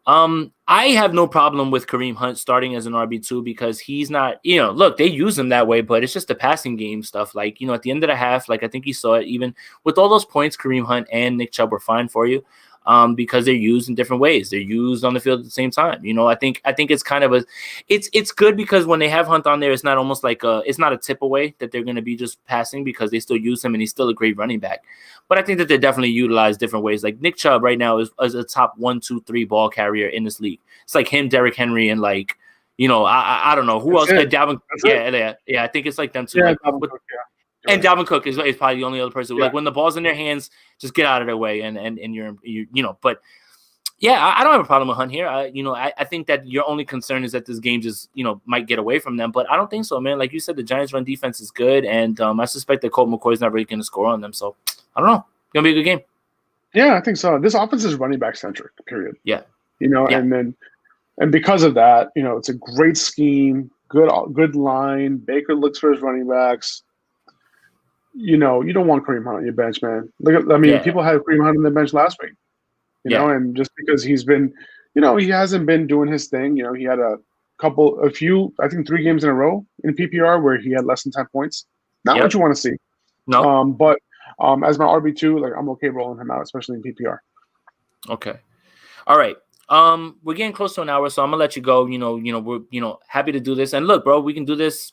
I have no problem with Kareem Hunt starting as an RB2 because he's not, look, they use him that way, but it's just the passing game stuff. Like, at the end of the half, like I think you saw it, even with all those points, Kareem Hunt and Nick Chubb were fine for you. Because they're used in different ways. They're used on the field at the same time. I think it's kind of it's good because when they have Hunt on there, it's not almost like it's not a tip away that they're going to be just passing because they still use him and he's still a great running back. But I think that they're definitely utilized different ways. Like Nick Chubb right now is a top 1, 2, 3 ball carrier in this league. It's like him, Derrick Henry, and like, I don't know who else. Dalvin, yeah. I think it's like them too. Yeah, like, and Dalvin Cook is probably the only other person. Like when the ball's in their hands, just get out of their way, and you're. But yeah, I don't have a problem with Hunt here. I think that your only concern is that this game just might get away from them, but I don't think so, man. Like you said, the Giants' run defense is good, and I suspect that Colt McCoy is not really going to score on them. So I don't know. It's gonna be a good game. Yeah, I think so. This offense is running back centric. Period. Yeah. And because of that, it's a great scheme, good line. Baker looks for his running backs. You don't want Kareem Hunt on your bench, man. People had Kareem Hunt on the bench last week, and just because he's been, he hasn't been doing his thing. He had a few, I think 3 games in a row in PPR where he had less than 10 points. Not what you want to see. No. But as my RB2, like I'm okay rolling him out, especially in PPR. Okay. All right. We're getting close to an hour, so I'm gonna let you go. We're happy to do this. And look, bro, we can do this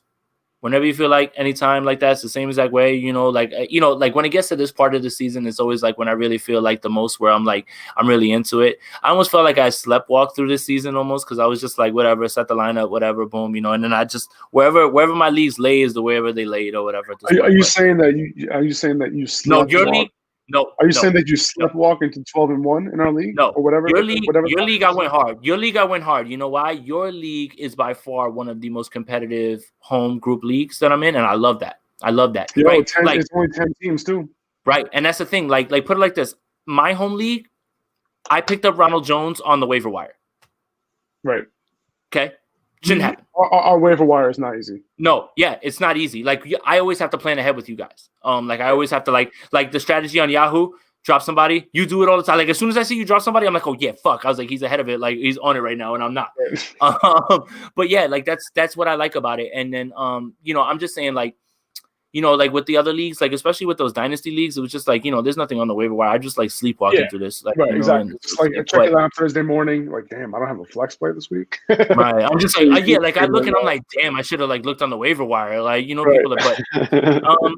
whenever you feel like, anytime like that. It's the same exact way, like when it gets to this part of the season, it's always like when I really feel like the most where I'm really into it. I almost felt like I slept walk through this season almost because I was just like, whatever, set the lineup, whatever, boom, and then I just wherever my leagues lay is the wherever they laid or whatever. Are you saying that you slept? No, your league. No. Are you saying that you slept walk into 12-1 in our league? No. Or whatever. Your league, I went hard. Your league, I went hard. You know why? Your league is by far one of the most competitive home group leagues that I'm in, and I love that. Right? It's only 10 teams too. Right, and that's the thing. Like put it like this: my home league, I picked up Ronald Jones on the waiver wire. Right. Okay. Shouldn't happen. Our waiver wire is not easy. No, yeah, it's not easy. Like I always have to plan ahead with you guys. Like I always have to like the strategy on Yahoo, drop somebody. You do it all the time. Like as soon as I see you drop somebody, I'm like, oh yeah, fuck. I was like, he's ahead of it. Like he's on it right now, and I'm not. But yeah, like that's what I like about it. And then I'm just saying like with the other leagues, like especially with those dynasty leagues, it was just like, there's nothing on the waiver wire. I just like sleepwalking through this. Like, right, exactly. Just like check it out Thursday morning. Like, damn, I don't have a flex play this week. Right. I'm just like, like I look and I'm like, damn, I should have like looked on the waiver wire. Like, people are, but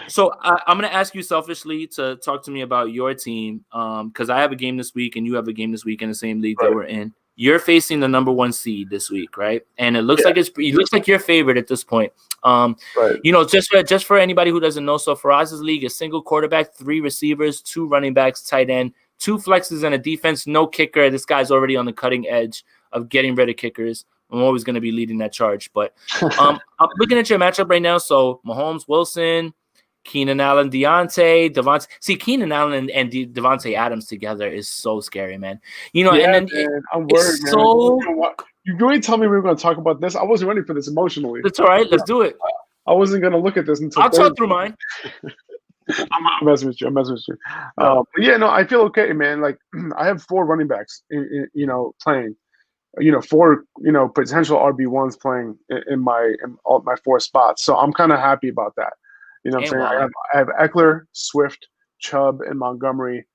so I'm gonna ask you selfishly to talk to me about your team. Because I have a game this week and you have a game this week in the same league that we're in. You're facing the number 1 seed this week, right? And it looks like you're favored at this point. Just for anybody who doesn't know, so Faraz's league is single quarterback, 3 receivers, 2 running backs, tight end, 2 flexes, and a defense, no kicker. This guy's already on the cutting edge of getting rid of kickers. I'm always going to be leading that charge. But I'm looking at your matchup right now. So Mahomes, Wilson, Keenan Allen, Devontae. See, Keenan Allen and Devontae Adams together is so scary, man. Man, I'm worried, man. So you really tell me we were going to talk about this. I wasn't ready for this emotionally. That's all right. Let's do it. I wasn't going to look at this until I'll talk through mine. I'm messing with you. But yeah, no, I feel okay, man. Like I have 4 running backs, playing. 4, potential RB1s playing in all my 4 spots. So I'm kind of happy about that. You know what I'm saying? I have Eckler, Swift, Chubb, and Montgomery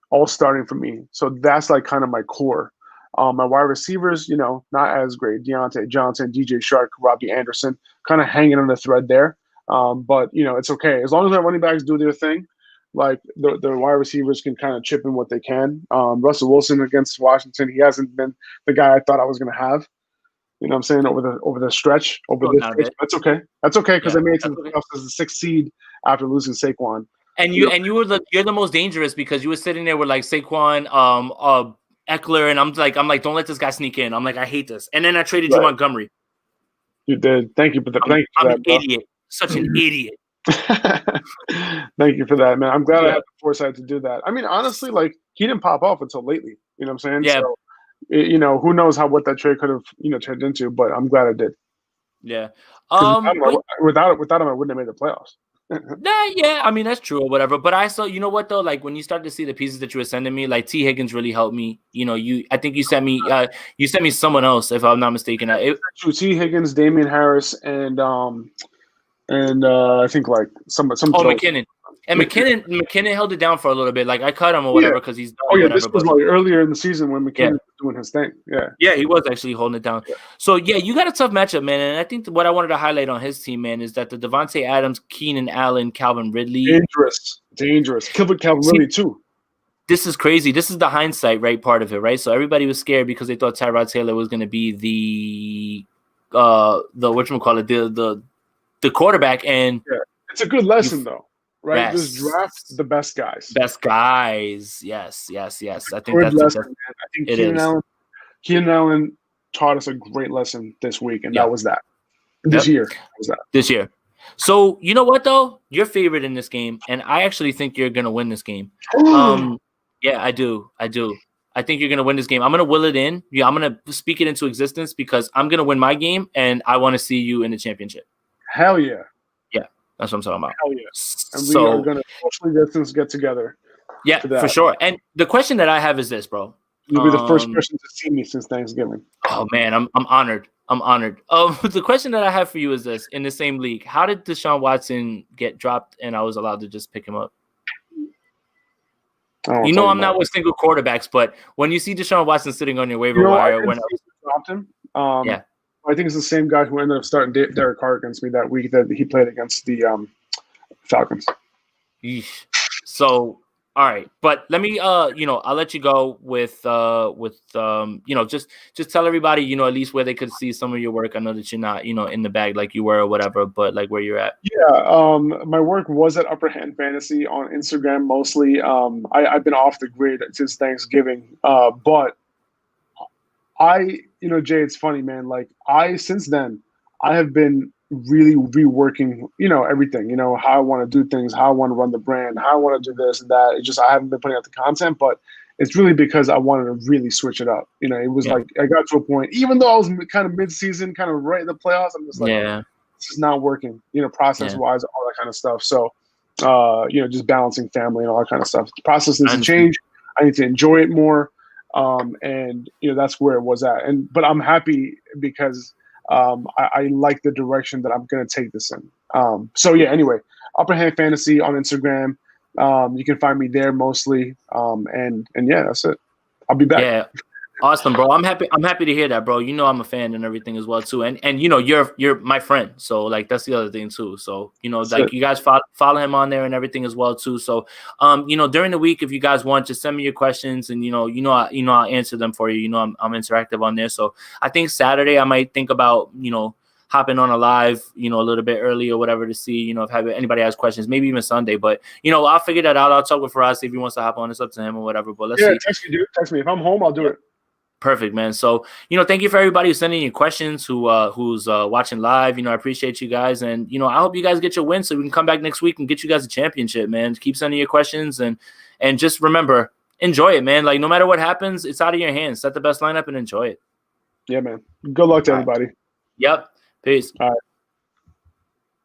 all starting for me. So that's like kind of my core. My wide receivers, not as great. Deontay Johnson, DJ Shark, Robbie Anderson, kind of hanging on the thread there. But it's okay as long as our running backs do their thing. Like the wide receivers can kind of chip in what they can. Russell Wilson against Washington, he hasn't been the guy I thought I was going to have. You know what I'm saying? Over the stretch. That's okay. That's okay because they made it to the playoffs as the 6th seed after losing Saquon. And you're the most dangerous because you were sitting there with like Saquon, Eckler, and I'm like, don't let this guy sneak in. I'm like, I hate this. And then I traded you Montgomery. You did. Thank you for that. I'm an idiot. Such an idiot. Thank you for that, man. I'm glad I had the foresight to do that. I mean, honestly, like he didn't pop off until lately. You know what I'm saying? Yeah. So, who knows what that trade could have turned into, but I'm glad I did. Yeah. Without him, I wouldn't have made the playoffs. Yeah, I mean that's true or whatever. But I saw, you know what though, like when you start to see the pieces that you were sending me, like T. Higgins really helped me. I think you sent me someone else if I'm not mistaken. T. Higgins, Damian Harris, and I think like some. McKinnon. And McKinnon held it down for a little bit. Like I cut him or whatever because he's done. This was like earlier in the season when McKinnon was doing his thing. Yeah, he was actually holding it down. Yeah. So you got a tough matchup, man. And I think what I wanted to highlight on his team, man, is that the Devontae Adams, Keenan Allen, Calvin Ridley, dangerous. Calvin Ridley too. This is crazy. This is the hindsight, right? Part of it, right? So everybody was scared because they thought Tyrod Taylor was going to be the whatchamacallit, the quarterback, and it's a good lesson though. Right, just draft the best guys. Yes. I think that's lesson. I think Keenan Allen taught us a great lesson this week, and that was that. This year. So you know what though? You're favored in this game, and I actually think you're gonna win this game. Yeah, I do. I think you're gonna win this game. I'm gonna will it in. Yeah, I'm gonna speak it into existence because I'm gonna win my game, and I want to see you in the championship. Hell yeah. That's what I'm talking about. Hell yeah. And we are going to socially distance get together. Yeah, for sure. And the question that I have is this, bro. You'll be the first person to see me since Thanksgiving. Oh, man, I'm honored. The question that I have for you is this. In the same league, how did Deshaun Watson get dropped and I was allowed to just pick him up? I'm not with single quarterbacks, but when you see Deshaun Watson sitting on your waiver wire. When I dropped him. I think it's the same guy who ended up starting Derek Carr against me that week that he played against the Falcons. Yeesh. So, all right, but let me, I'll let you go with just tell everybody, at least where they could see some of your work. I know that you're not, in the bag like you were or whatever, but like where you're at. Yeah, my work was at Upper Hand Fantasy on Instagram mostly. I've been off the grid since Thanksgiving, but Jay, it's funny, man. Like since then, I have been really reworking, everything, how I want to do things, how I want to run the brand, how I want to do this and that. It's just, I haven't been putting out the content, but it's really because I wanted to really switch it up. It was like, I got to a point, even though I was kind of mid-season, kind of right in the playoffs, I'm just like, this is not working, process-wise, all that kind of stuff. So, just balancing family and all that kind of stuff. The process needs to change. I need to enjoy it more. And that's where it was at. But I'm happy because I like the direction that I'm going to take this in. Anyway, Upper Hand Fantasy on Instagram. You can find me there mostly. And that's it. I'll be back. Yeah. Awesome, bro. I'm happy to hear that, bro. I'm a fan and everything as well too. And you're my friend. So like that's the other thing too. So, you guys follow him on there and everything as well too. So during the week if you guys want, just send me your questions and I'll answer them for you. I'm interactive on there. So I think Saturday I might think about, hopping on a live, a little bit early or whatever to see, if anybody has questions, maybe even Sunday. But, I'll figure that out. I'll talk with Faraz, see if he wants to hop on. It's up to him or whatever. But let's see. Text me, dude. Text me. If I'm home, I'll do it. Perfect, man. So, thank you for everybody who's sending in questions, who's watching live. I appreciate you guys. And, I hope you guys get your win so we can come back next week and get you guys a championship, man. Keep sending your questions and just remember, enjoy it, man. Like, no matter what happens, it's out of your hands. Set the best lineup and enjoy it. Yeah, man. Good luck to everybody. Yep. Peace. All right.